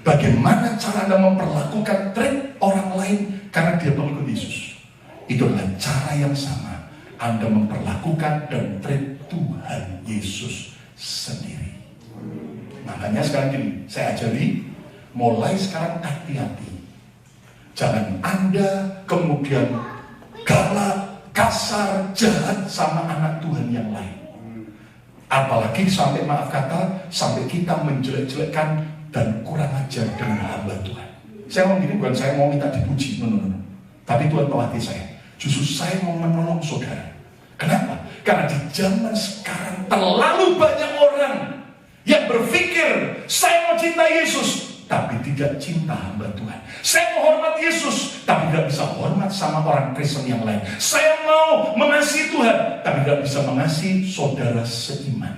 Bagaimana cara Anda memperlakukan treat orang lain karena dia pengikut Yesus? Itu adalah cara yang sama Anda memperlakukan dan treat Tuhan Yesus sendiri. Makanya sekarang gini, saya ajari, mulai sekarang hati-hati. Jangan Anda kemudian galak, kasar, jahat sama anak Tuhan yang lain. Apalagi sampai, maaf kata, sampai kita menjelek-jelekkan dan kurang ajar dengan hamba Tuhan. Saya mau gini, bukan saya mau minta dipuji, no. Tapi Tuhan tahu hati saya. Justru saya mau menolong saudara. Kenapa? Karena di zaman sekarang terlalu banyak orang yang berpikir saya mau cinta Yesus, tapi tidak cinta hamba Tuhan. Saya mau hormat Yesus, tapi tidak bisa hormat sama orang Kristen yang lain. Saya mau mengasihi Tuhan, tapi tidak bisa mengasihi saudara seiman.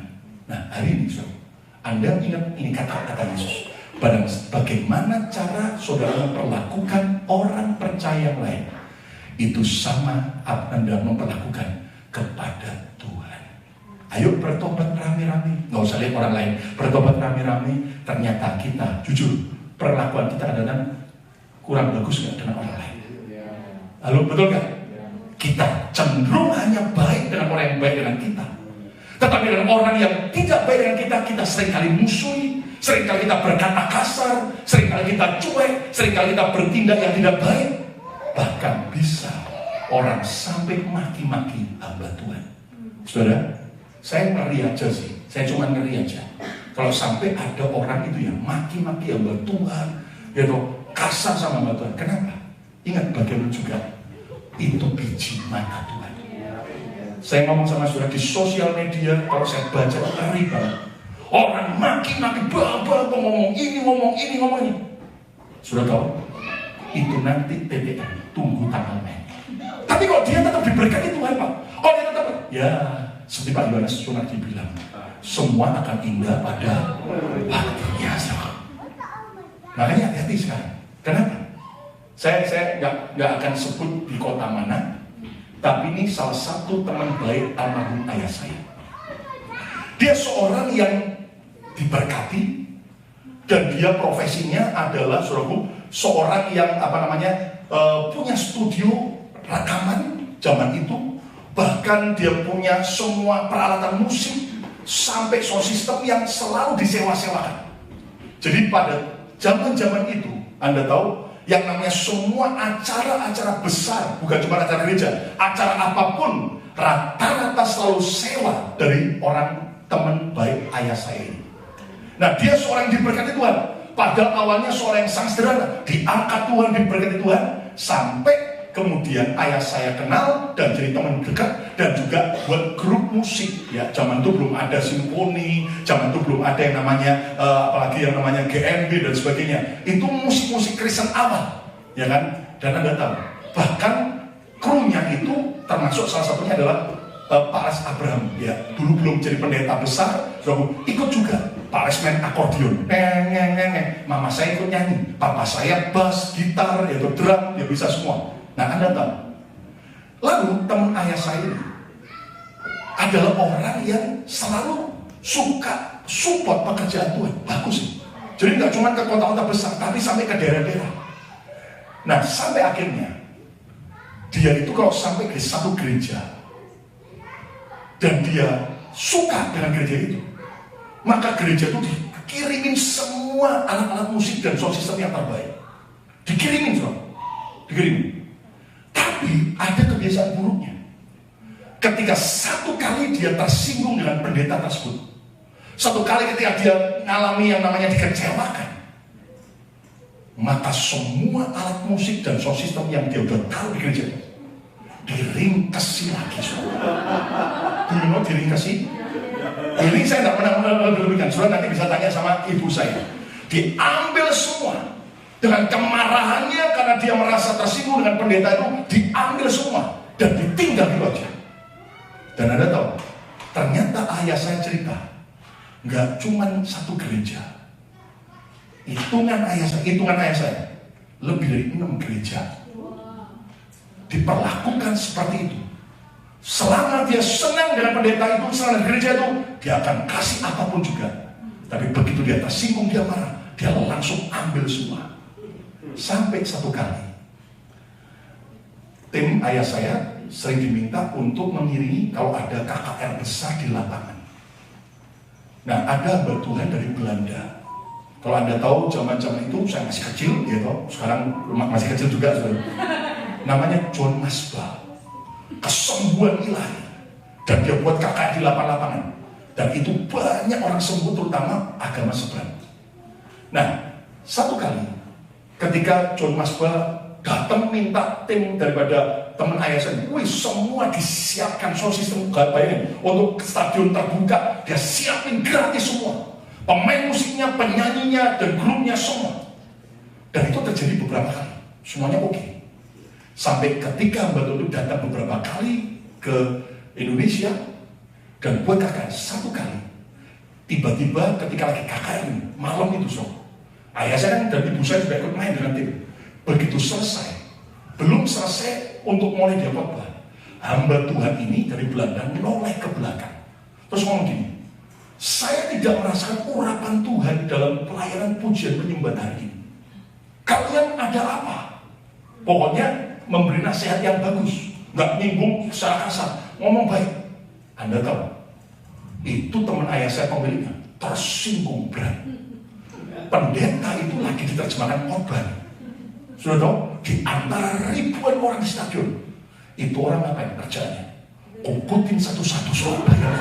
Nah, hari ini saudara, Anda ingat ini kata-kata Yesus. Bagaimana cara saudara memperlakukan orang percaya yang lain, itu sama Anda memperlakukan kepada Tuhan. Ayo bertobat rame-rame. Nggak usah lihat orang lain. Bertobat rame-rame. Ternyata kita, jujur, perlakuan kita adalah kurang bagus nggak dengan orang lain. Lalu betul nggak? Kita cenderung hanya baik dengan orang yang baik dengan kita. Tetapi dengan orang yang tidak baik dengan kita, kita seringkali musuhi, seringkali kita berkata kasar, seringkali kita cuek, seringkali kita bertindak yang tidak baik. Bahkan bisa orang sampai maki-maki hamba Tuhan. Saudara, saya ngeri aja sih. Saya cuma ngeri aja. Kalau sampai ada orang itu yang maki-maki hamba Tuhan, yaitu kasar sama hamba Tuhan. Kenapa? Ingat bagaimana juga itu biji mana Tuhan. Saya ngomong sama saudara di sosial media, kalau saya baca ngeri banget. Orang maki-maki, ngomong ini, ngomong ini. Sudah tahu? Itu nanti TTM, tunggu tanggal main. Tapi kalau dia tetap diberkati Tuhan, Pak. Kalau dia tetap, ya seperti Pak Yohanes Sunardi bilang, semua akan indah pada waktunya. Makanya hati-hati sekarang. Kenapa? Saya nggak akan sebut di kota mana, tapi ini salah satu teman baik almarhum ayah saya. Dia seorang yang diberkati, dan dia profesinya adalah seorang yang punya studio rekaman zaman itu. Bahkan dia punya semua peralatan musik sampai sound system yang selalu disewa-sewakan. Jadi pada zaman-zaman itu, Anda tahu, yang namanya semua acara-acara besar, bukan cuma acara gereja, acara apapun, rata-rata selalu sewa dari orang teman baik ayah saya ini. Nah, dia seorang yang diberkati Tuhan. Padahal awalnya seorang yang sangat sederhana, diangkat Tuhan, diberkati Tuhan, sampai kemudian ayah saya kenal dan jadi teman dekat, dan juga buat grup musik. Ya, zaman itu belum ada simfoni, zaman itu belum ada yang namanya apalagi yang namanya GMB dan sebagainya. Itu musik-musik Kristen awal, ya kan? Dan Anda tahu, bahkan krunya itu termasuk salah satunya adalah Pak Ras Abraham. Ya, dulu belum jadi pendeta besar, ikut juga. Pak Ras main akordeon, mama saya ikut nyanyi, papa saya bass, gitar, yaitu drum, dia bisa semua. Nah, Anda tahu, lalu teman ayah saya ini adalah orang yang selalu suka support pekerjaan Tuhan. Bagus sih. Jadi nggak cuma ke kota-kota besar, tapi sampai ke daerah-daerah. Nah, sampai akhirnya dia itu kalau sampai ke satu gereja, dan dia suka dengan gereja itu, maka gereja itu dikirimin semua alat-alat musik dan sound system yang terbaik. Dikirimin semua, dikirimin. Tapi ada kebiasaan buruknya. Ketika satu kali dia tersinggung dengan pendeta tersebut, satu kali ketika dia mengalami yang namanya dikecewakan, maka semua alat musik dan sound system yang dia udah taruh di gereja diringkesi lagi. Dulu diringkesi. Ini saya tidak pernah lebihkan. Saudara nanti bisa tanya sama ibu saya. Diambil semua dengan kemarahannya karena dia merasa tersinggung dengan pendeta itu, diambil semua dan ditinggal di aja. Dan Anda tahu, ternyata ayah saya cerita, nggak cuma satu gereja. Hitungan ayah saya lebih dari 6 gereja diperlakukan seperti itu. Selama dia senang dengan pendeta itu, senang dengan gereja itu, dia akan kasih apapun juga. Tapi begitu dia tersinggung, dia marah, dia langsung ambil semua. Sampai satu kali tim ayah saya sering diminta untuk mengiringi kalau ada KKR besar di lapangan. Nah, ada hamba Tuhan dari Belanda. Kalau Anda tahu zaman-zaman itu saya masih kecil, ya toh. Sekarang masih kecil juga, saudara. Namanya John Masbal. Kesembuhan ilahi. Dan dia buat KKR di lapangan. Dan itu banyak orang sembuh, terutama agama seberang. Nah, satu kali ketika John Masbal datang minta tim daripada teman ayah saya, wih, semua disiapkan sound system, bayangin, untuk stadion terbuka, dia siapin gratis semua. Pemain musiknya, penyanyinya, dan grupnya semua. Dan itu terjadi beberapa kali. Semuanya oke. Sampai ketika Mbak Tutu datang beberapa kali ke Indonesia dan buat KKR satu kali. Tiba-tiba ketika lagi KKR malam itu ayah saya dan ibu saya juga ikut main dengan tim. Begitu selesai, belum selesai untuk mulai dia khotbah, hamba Tuhan ini dari Belanda noleh ke belakang. Terus ngomong gini, saya tidak merasakan urapan Tuhan dalam pelayanan pujian penyembahan hari ini. Kalian ada apa? Pokoknya memberi nasihat yang bagus, nggak nyinggung secara kasar, ngomong baik. Anda tahu, itu teman ayah saya pemiliknya tersinggung berat. Pendeta itu lagi diterjemahkan khotbah. Sudah tahu, di antara ribuan orang di stadion, itu orang apa yang kerjanya? Kukutin satu-satu Surabaya.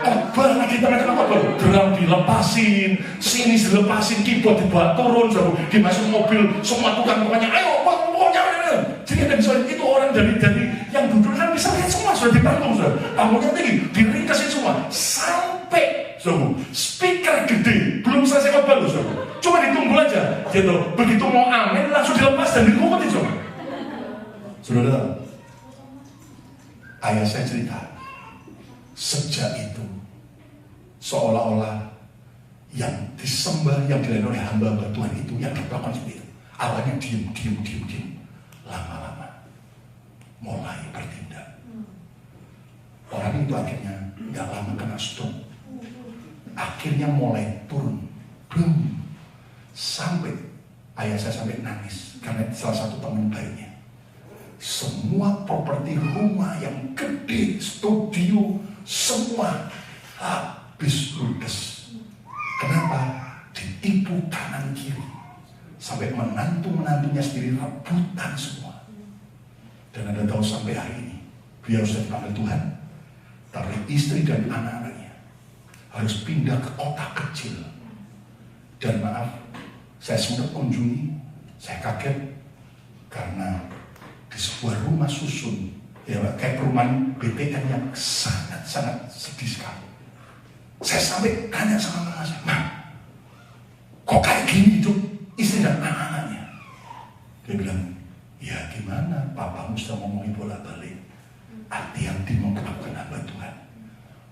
Khotbah lagi tengah-tengah khotbah, drum dilepasin, sini dilepasin, keyboard dibawa turun, dimasukin mobil, semua tukang-tukangnya, ayo, pokoknya. Jadi Anda bisa lihat itu orang dari yang duduk kan bisa lihat semua sudah dipanggung, sudah panggungnya tinggi, diringkasin semua sampai speaker gede, belum selesai khotbah loh, cuma ditunggu aja, gitu. Begitu mau amin langsung dilepas dan dikukutin, Saudara. Ayah saya cerita, sejak itu seolah-olah yang disembah, yang dilayani oleh hamba-hamba Tuhan itu, yang dilakukan seperti itu, awalnya diem. Lama-lama mulai bertindak. Orang itu akhirnya nggak lama kena stroke, akhirnya mulai turun, sampai ayah saya sampai nangis karena salah satu teman baiknya. Semua properti rumah yang gede, studio, semua habis ludes. Kenapa? Ditipu kanan kiri. Sampai menantunya sendiri rebutan semua. Dan Anda tahu sampai hari ini, beliau sudah dipanggil Tuhan, tapi istri dan anak-anaknya harus pindah ke kota kecil. Dan maaf, saya sempat kunjungi, saya kaget karena di sebuah rumah susun, ya kayak perumahan BTN yang sangat-sangat sedih sekali. Saya sampai tanya sama mama saya, "Ma, kok kayak gini hidup istri dan anak-anaknya?" Dia bilang, "Ya gimana, papamu sudah ngomongin bolak-balik, hati-hati memperlakukan hamba Tuhan,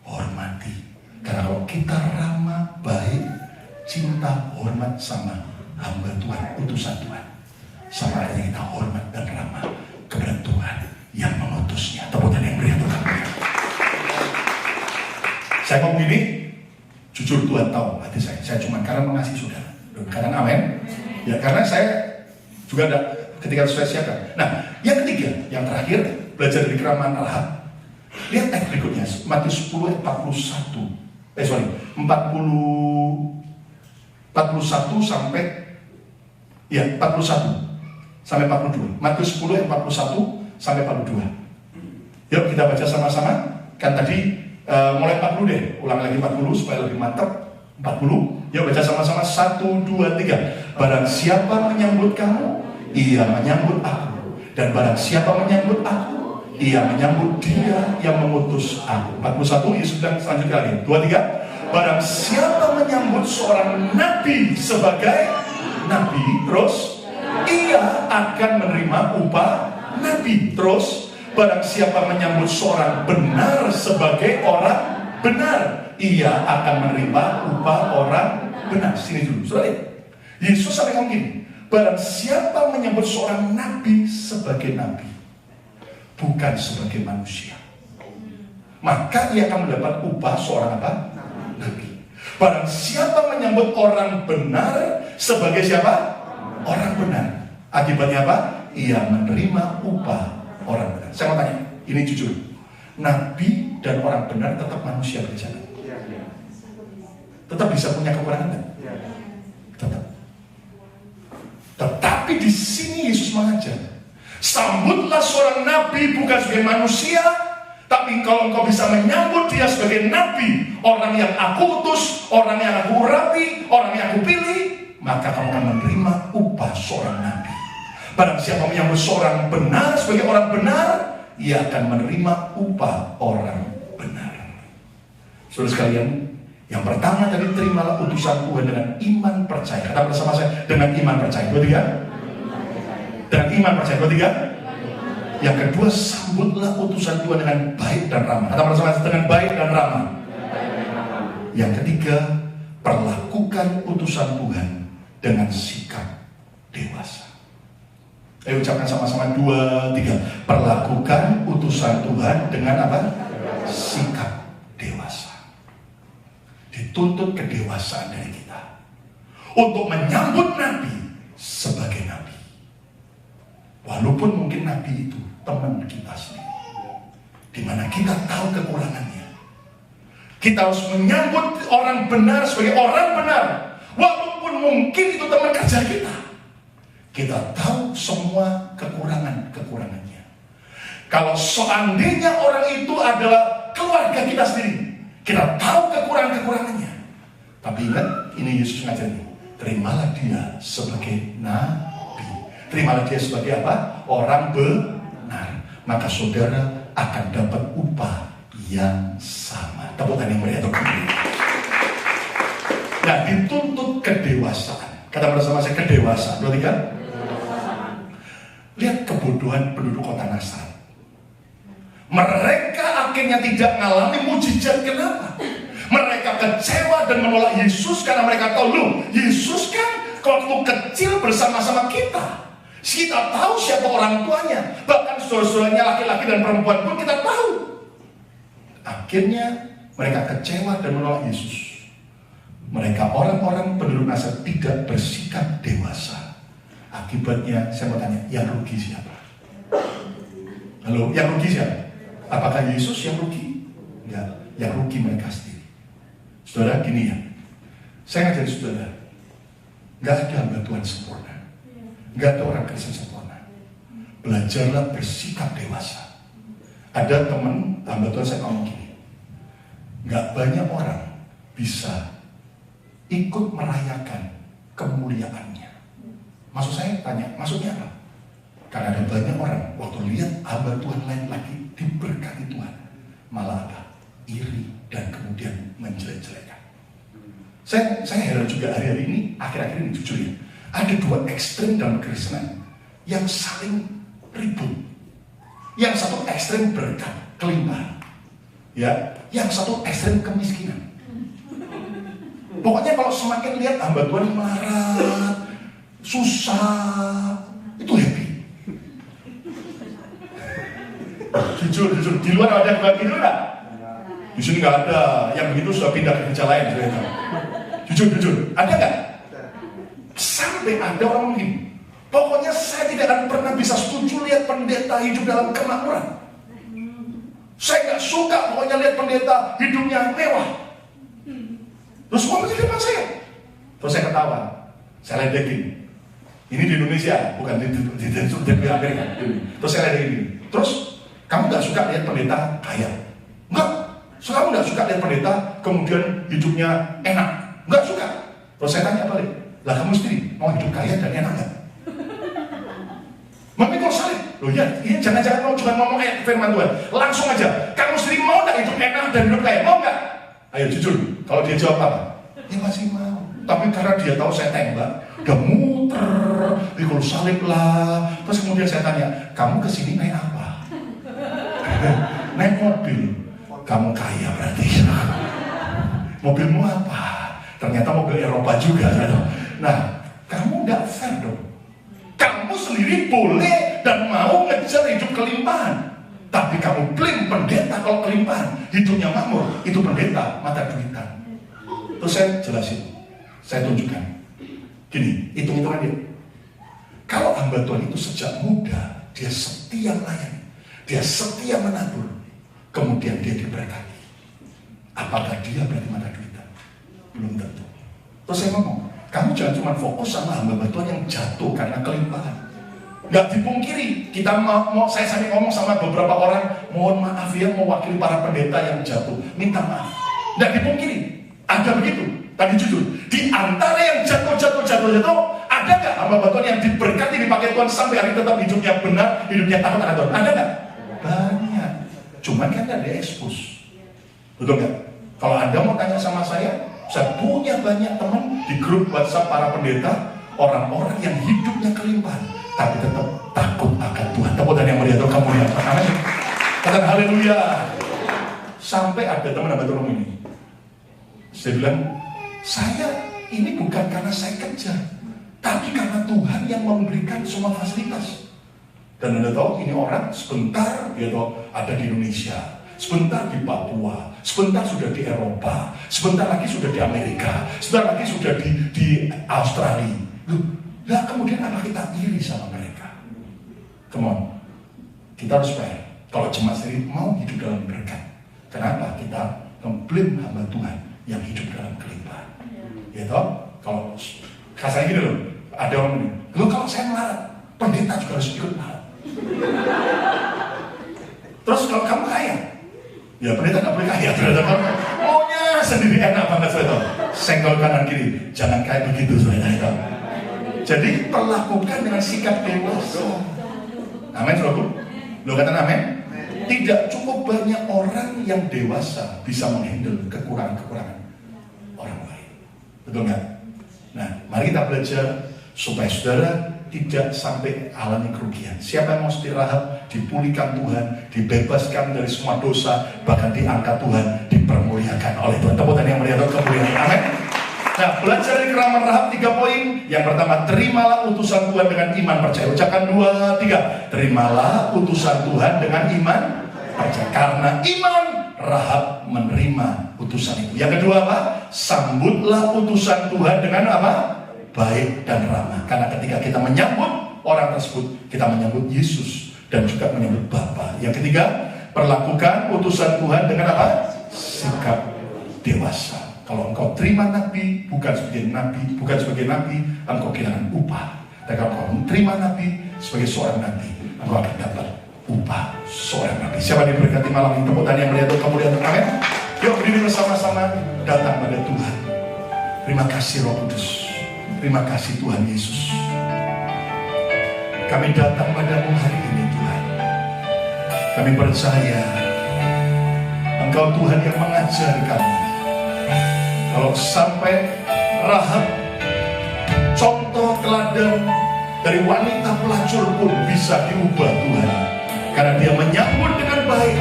hormati. Karena kalau kita ramah, baik, cinta, hormat sama hamba Tuhan, utusan Tuhan, sama artinya kita hormat dan ramah kepada Tuhan yang mengutusnya." Tepuk tangan yang beri untuk kami. Saya ngomong ini, jujur Tuhan tahu hati saya cuma karena mengasihi saudara. Katakan amin. Ya karena saya juga ada ketika saya siapkan. Nah, yang ketiga, yang terakhir, belajar dari keramahan Allah. Lihat ayat berikutnya, Matius 10 ayat 41 sampai 42. Matius 10 ayat 41 sampai 42. Yuk kita baca sama-sama. Kan tadi mulai 40 deh, ulang lagi 40 supaya lebih mantap. 40. Yuk baca sama-sama. 1, 2, 3. Barang siapa menyambut kamu, ia menyambut aku. Dan barang siapa menyambut aku, ia menyambut dia yang mengutus aku. 41. Yesus bilang selanjutnya lagi. 2, 3. Barang siapa menyambut seorang nabi sebagai nabi, terus ia akan menerima upah nabi. Terus barang siapa menyambut seorang benar sebagai orang benar, ia akan menerima upah orang benar. Sini dulu, saudara. Yesus sampaikan gini, barang siapa menyambut seorang nabi sebagai nabi, bukan sebagai manusia, maka ia akan mendapat upah seorang apa? Nabi. Barang siapa menyambut orang benar sebagai siapa? Orang benar. Akibatnya apa? Ia menerima upah orang benar. Saya mau tanya, ini jujur, nabi dan orang benar tetap manusia berjalan. Tetap bisa punya kekurangan kan? Tetap. Tetapi di sini Yesus mengajar, sambutlah seorang nabi bukan sebagai manusia, tapi kalau engkau bisa menyambut dia sebagai nabi, orang yang aku utus, orang yang aku urapi, orang yang aku pilih, maka kamu akan menerima upah seorang nabi. Barang siapa menyambut seorang benar sebagai orang benar, ia akan menerima upah orang benar. Saudara sekalian, yang pertama tadi, terimalah utusan Tuhan dengan iman percaya. Kata bersama saya, dengan iman percaya. 2, 3. Dengan iman percaya. 2, 3. Yang kedua, sambutlah utusan Tuhan dengan baik dan ramah. Kata bersama saya, dengan baik dan ramah. Yang ketiga, perlakukan utusan Tuhan dengan sikap dewasa. Ayo ucapkan sama-sama, 2, 3. Perlakukan utusan Tuhan dengan apa? Sikap dewasa. Dituntut kedewasaan dari kita untuk menyambut nabi sebagai nabi, walaupun mungkin nabi itu teman kita sendiri, di mana kita tahu kekurangannya. Kita harus menyambut orang benar sebagai orang benar, walaupun mungkin itu teman kerja kita. Kita tahu semua kekurangannya. Kalau seandainya orang itu adalah keluarga kita sendiri, kita tahu kekurangannya. Tapi ingat, ini Yesus ngajarin, terimalah dia sebagai nabi. Terimalah dia sebagai apa? Orang benar. Maka saudara akan dapat upah yang sama. Tepukan yang meriah untuk diri. Nah, dituntut kedewasaan. Kata bersama saya, kedewasaan. 2, 3. Lihat kebodohan penduduk kota Nazaret. Mereka akhirnya tidak mengalami mujizat. Kenapa? Mereka kecewa dan menolak Yesus karena mereka tahu, loh, Yesus kan waktu kecil bersama-sama kita. Kita tahu siapa orang tuanya, bahkan saudara-saudaranya laki-laki dan perempuan pun kita tahu. Akhirnya mereka kecewa dan menolak Yesus. Mereka orang-orang penduduk Nazaret tidak bersikap dewasa. Akibatnya saya mau tanya, yang rugi siapa? Halo, yang rugi siapa? Apakah Yesus yang rugi? Enggak, yang rugi mereka sendiri. Saudara, gini ya, saya ngajari saudara, enggak ada hamba Tuhan sempurna, enggak ada orang Kristen sempurna. Belajarlah bersikap dewasa. Ada teman hamba Tuhan saya ngomong gini, enggak banyak orang bisa ikut merayakan kemuliaannya. Maksud saya tanya, maksudnya apa? Karena ada banyak orang waktu lihat hamba Tuhan lain lagi diberkati Tuhan, malah apa? Iri dan kemudian menjelek-jelekan. Saya heran juga hari-hari ini, akhir-akhir ini jujur ya, ada 2 ekstrem dalam Kristen yang saling ribut. Yang satu ekstrem berkat, kelimpahan, ya. Yang satu ekstrem kemiskinan. Pokoknya kalau semakin lihat hamba Tuhan yang melarat, susah, itu happy. Jujur, di luar ada yang begitu enggak? Di sini nggak ada, yang begitu sudah pindah ke gereja lain. Jujur, ada nggak? Sampai ada orang begini, pokoknya saya tidak akan pernah bisa setuju lihat pendeta hidup dalam kemakmuran. Saya nggak suka pokoknya lihat pendeta hidupnya mewah. Terus semua di depan saya. Terus saya ketawa. Saya ledekin. Ini di Indonesia, bukan di Amerika. Terus saya ledekin. Terus kamu nggak suka lihat pendeta kaya? Enggak. So, kamu nggak suka lihat pendeta kemudian hidupnya enak? Nggak suka. Terus saya tanya balik. Lah kamu sendiri mau hidup kaya dan enak nggak? Memikul salib. Loh ya, jangan-jangan mau cuma ngomong kayak firman Tuhan. Langsung aja. Kamu sendiri mau nggak hidup enak dan hidup kaya? Mau nggak? Ayo jujur. Kalau dia jawab apa? Ya masih mau. Tapi karena dia tahu saya tembak, udah muter, pikul salib lah. Terus kemudian saya tanya, kamu kesini naik apa? Naik mobil. Kamu kaya berarti. Mobilmu apa? Ternyata mobil Eropa juga. Nah, kamu nggak fair dong. Kamu sendiri boleh dan mau ngejar hidup kelimpahan. Tapi kamu klaim pendeta kalau kelimpahan, hidupnya makmur, itu pendeta mata duitan. Terus saya jelasin, saya tunjukkan. Gini, hitung-hitungan dia. Kalau hamba Tuhan itu sejak muda, dia setia melayani, dia setia menabur, kemudian dia diberkati. Apakah dia berarti mata duitan? Belum tentu. Terus saya ngomong, kamu jangan cuma fokus sama hamba Tuhan yang jatuh karena kelimpahan. Gak dipungkiri, kita saya sampai ngomong sama beberapa orang, mohon maaf ya, mewakili para pendeta yang jatuh, minta maaf. Gak dipungkiri, ada begitu. Tadi jujur, di antara yang jatuh, ada gak hamba Tuhan yang diberkati, dipakai Tuhan sampai hari tetap hidupnya benar, hidupnya takut akan Tuhan? Ada gak? Banyak. Cuman kan gak di-expose. Betul gak? Kalau Anda mau tanya sama saya punya banyak teman di grup WhatsApp para pendeta, orang-orang yang hidupnya kelimpahan, tapi tetap takut akan Tuhan. Tepukan yang melihat kamu lihat. Amin. Katakan haleluya. Sampai ada teman hamba Tuhan ini. Saya bilang, saya ini bukan karena saya kerja, tapi karena Tuhan yang memberikan semua fasilitas. Dan Anda tahu ini orang sebentar dia tahu ada di Indonesia, sebentar di Papua, sebentar sudah di Eropa, sebentar lagi sudah di Amerika, sebentar lagi sudah di Australia. Nah kemudian apa kita iri sama mereka? Come on, kita harus fair. Kalau jemaat sendiri mau hidup dalam berkat, kenapa kita mengklaim hamba Tuhan yang hidup dalam kelimpahan? Ya toh, kalau kasarnya gini loh, ada orang ini, loh kalau saya melarat, pendeta juga harus ikut melarat. Terus kalau kamu kaya, ya pendeta nggak boleh kaya, pendeta maunya sendiri enak banget saya tahu. Senggol kanan kiri, jangan kayak begitu saya tahu. Jadi perlakukan dengan sikap dewasa. Amin, saudaraku. Lo kata amin. Tidak cukup banyak orang yang dewasa bisa menghandle kekurangan-kekurangan orang lain. Betul nggak? Nah, mari kita belajar supaya saudara tidak sampai alami kerugian. Siapa yang mau seperti Rahab, dipulihkan Tuhan, dibebaskan dari semua dosa, bahkan diangkat Tuhan, dipermuliakan oleh Tuhan. Tepukan yang melihat kemuliaan. Amin. Nah, belajar dari keramat Rahab 3 poin. Yang pertama, terimalah utusan Tuhan dengan iman percaya. Ucapkan 2, 3. Terimalah utusan Tuhan dengan iman percaya. Karena iman, Rahab menerima utusan itu. Yang kedua apa? Sambutlah utusan Tuhan dengan apa? Baik dan ramah. Karena ketika kita menyambut orang tersebut, kita menyambut Yesus dan juga menyambut Bapa. Yang ketiga, perlakukan utusan Tuhan dengan apa? Sikap dewasa. Kalau engkau terima nabi bukan sebagai nabi, engkau kehilangan upah. Dan kalau engkau terima nabi sebagai seorang nabi, engkau akan dapat upah seorang nabi. Siapa diberkati malam ini? Tepuk tangan yang melihat kemuliaan. Amin. Yuk berdiri bersama-sama datang pada Tuhan. Terima kasih Roh Kudus. Terima kasih Tuhan Yesus. Kami datang padamu hari ini Tuhan. Kami percaya Engkau Tuhan yang mengajar kami. Kalau sampai Rahab, contoh teladan dari wanita pelacur pun bisa diubah Tuhan. Karena dia menyambut dengan baik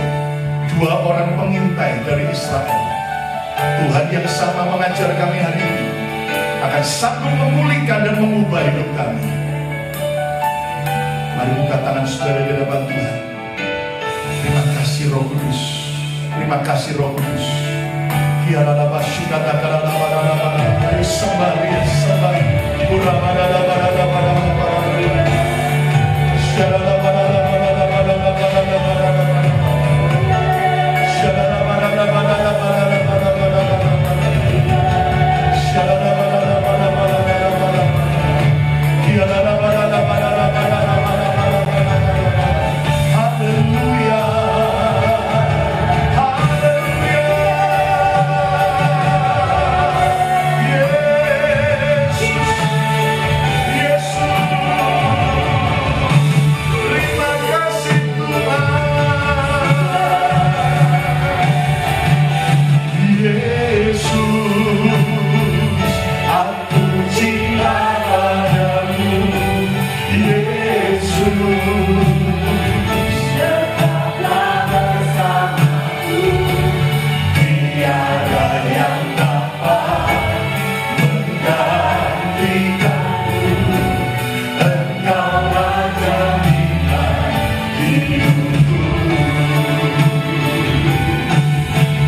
2 orang pengintai dari Israel. Tuhan yang sama mengajar kami hari ini akan sanggup memulihkan dan mengubah hidup kami. Mari buka tangan saudara di hadapan Tuhan. Terima kasih Roh Kudus. Terima kasih Roh Kudus. Ayo sembah dia, sembah.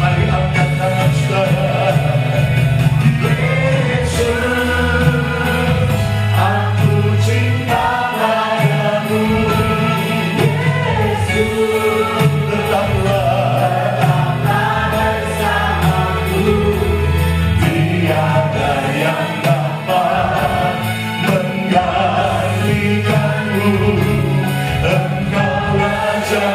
Mari angkat tangan saudara. Yesus, aku cinta padamu. Yesus, tetaplah bersamaku. Tiada yang dapat menggantikanmu. Engkau Raja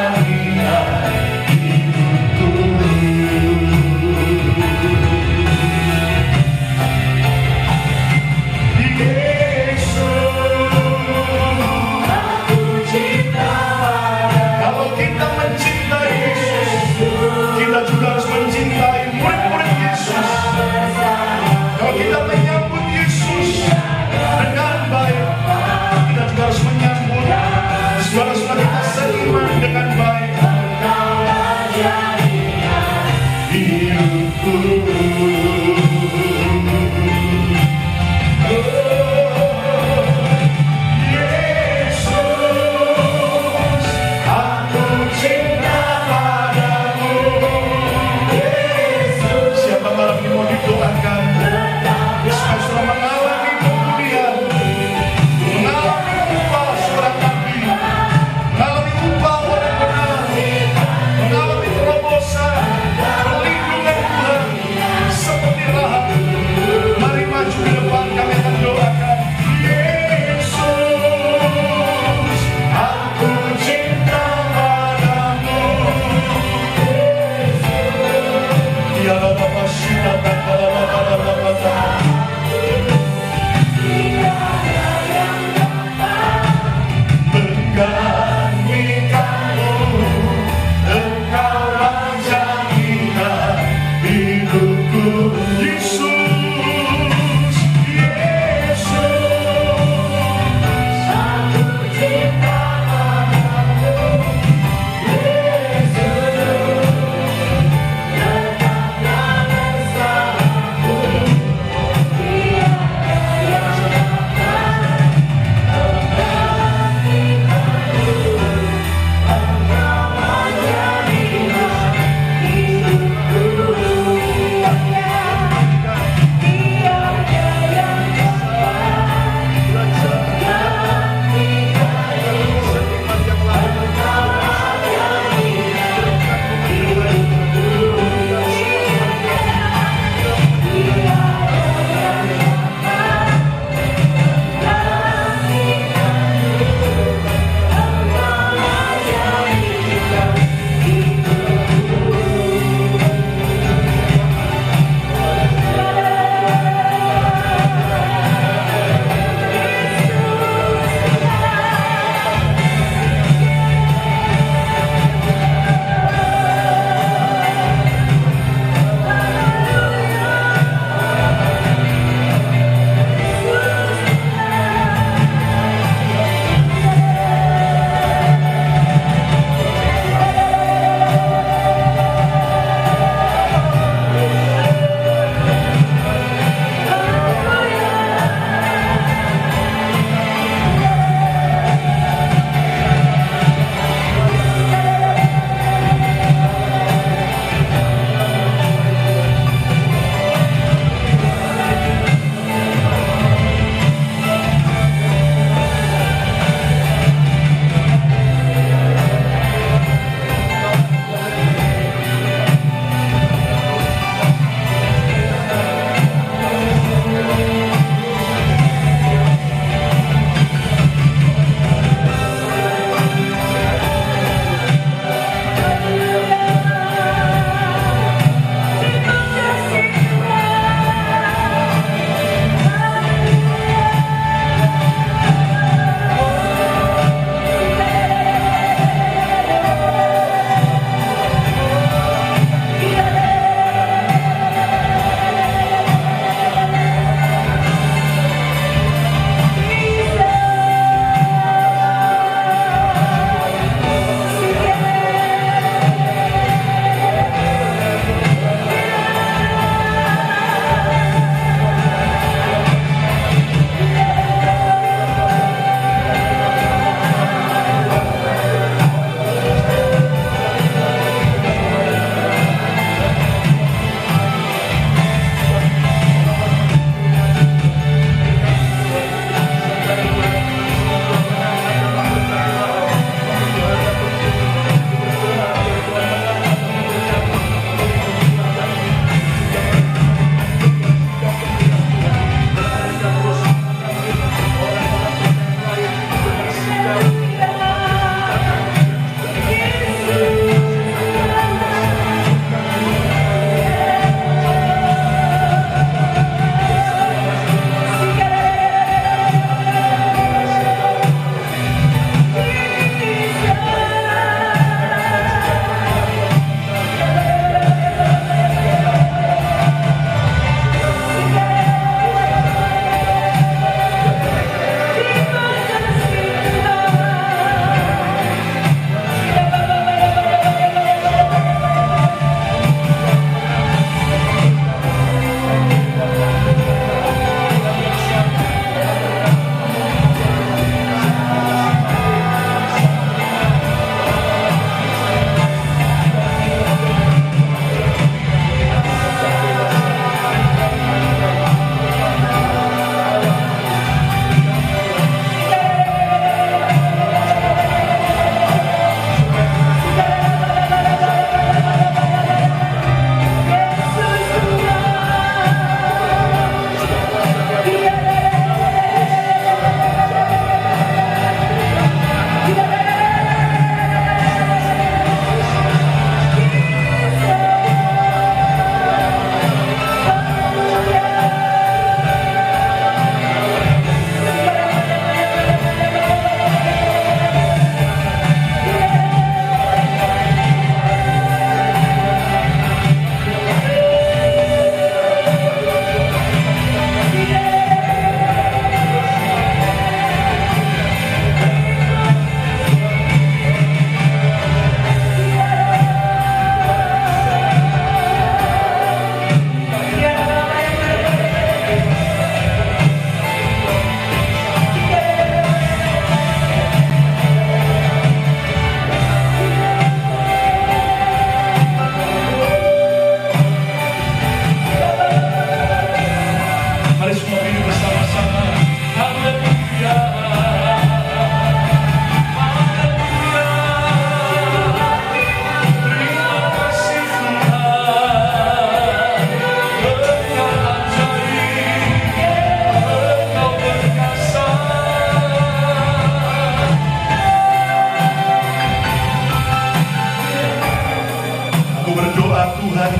Tuhan.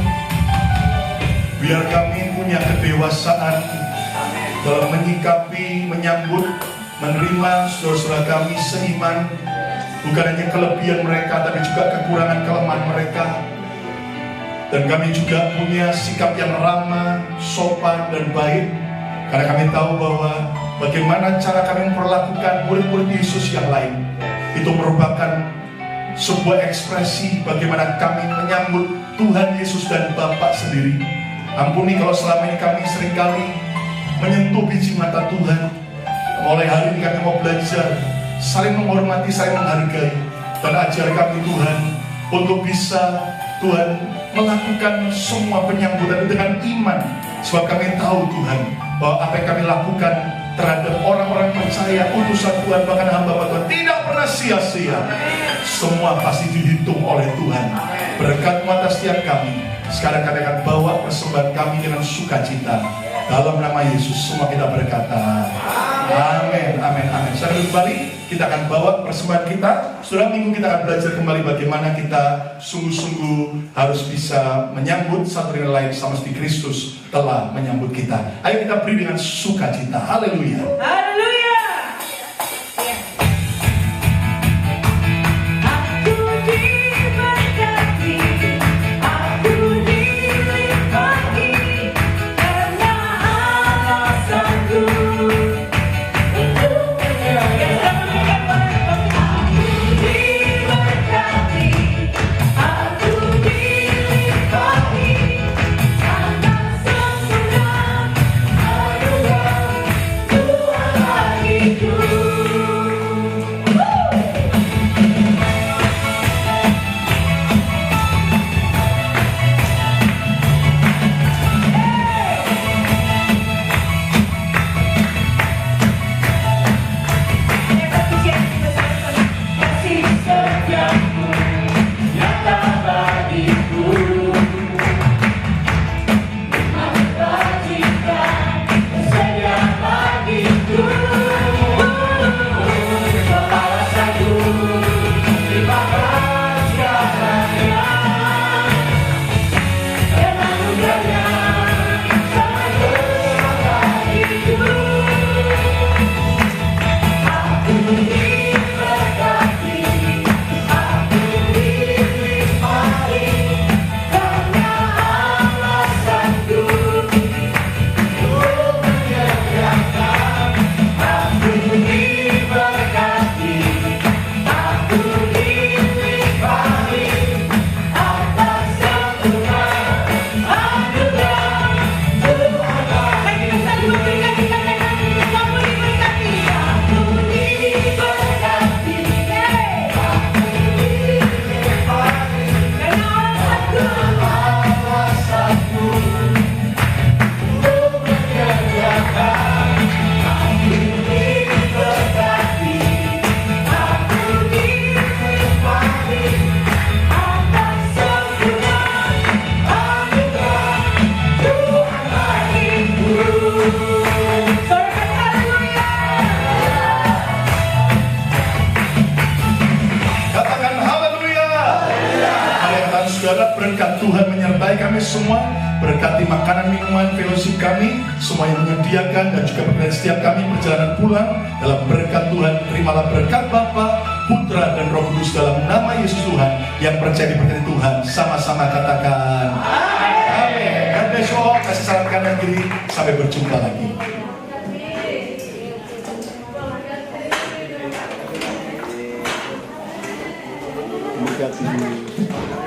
Biar kami punya kedewasaan dalam menyikapi, menyambut, menerima saudara-saudara kami seiman. Bukan hanya kelebihan mereka, tapi juga kekurangan kelemahan mereka. Dan kami juga punya sikap yang ramah, sopan, dan baik. Karena kami tahu bahwa bagaimana cara kami memperlakukan murid-murid Yesus yang lain, itu merupakan sebuah ekspresi bagaimana kami menyambut Tuhan Yesus dan Bapa sendiri. Ampuni kalau selama ini kami seringkali menyentuh biji mata Tuhan. Mulai hari ini kami mau belajar saling menghormati, saling menghargai, dan ajar kami Tuhan untuk bisa Tuhan melakukan semua penyambutan dengan iman. Sebab kami tahu Tuhan bahwa apa yang kami lakukan terhadap orang-orang percaya utusan Tuhan, bahkan hamba Tuhan, tidak pernah sia-sia. Semua pasti dihitung oleh Tuhan. Berkat atas setiap kami. Sekarang kami akan bawa persembahan kami dengan sukacita. Dalam nama Yesus semua kita berkata amin, amin, amin. Sekarang kembali kita akan bawa persembahan kita. Setelah minggu kita akan belajar kembali bagaimana kita sungguh-sungguh harus bisa menyambut satu dengan lain sama seperti Kristus telah menyambut kita. Ayo kita beri dengan sukacita. Haleluya. Haleluya. Berkat Tuhan menyertai kami semua. Berkati makanan, minuman, fellowship kami, semua yang menyediakan, dan juga berkati setiap kami perjalanan pulang. Dalam berkat Tuhan, terimalah berkat Bapa, Putra, dan Roh Kudus dalam nama Yesus Tuhan. Yang percaya diberkati Tuhan, sama-sama katakan amin. Dan besok kasih salam kanan kiri. Sampai berjumpa lagi. Terima kasih.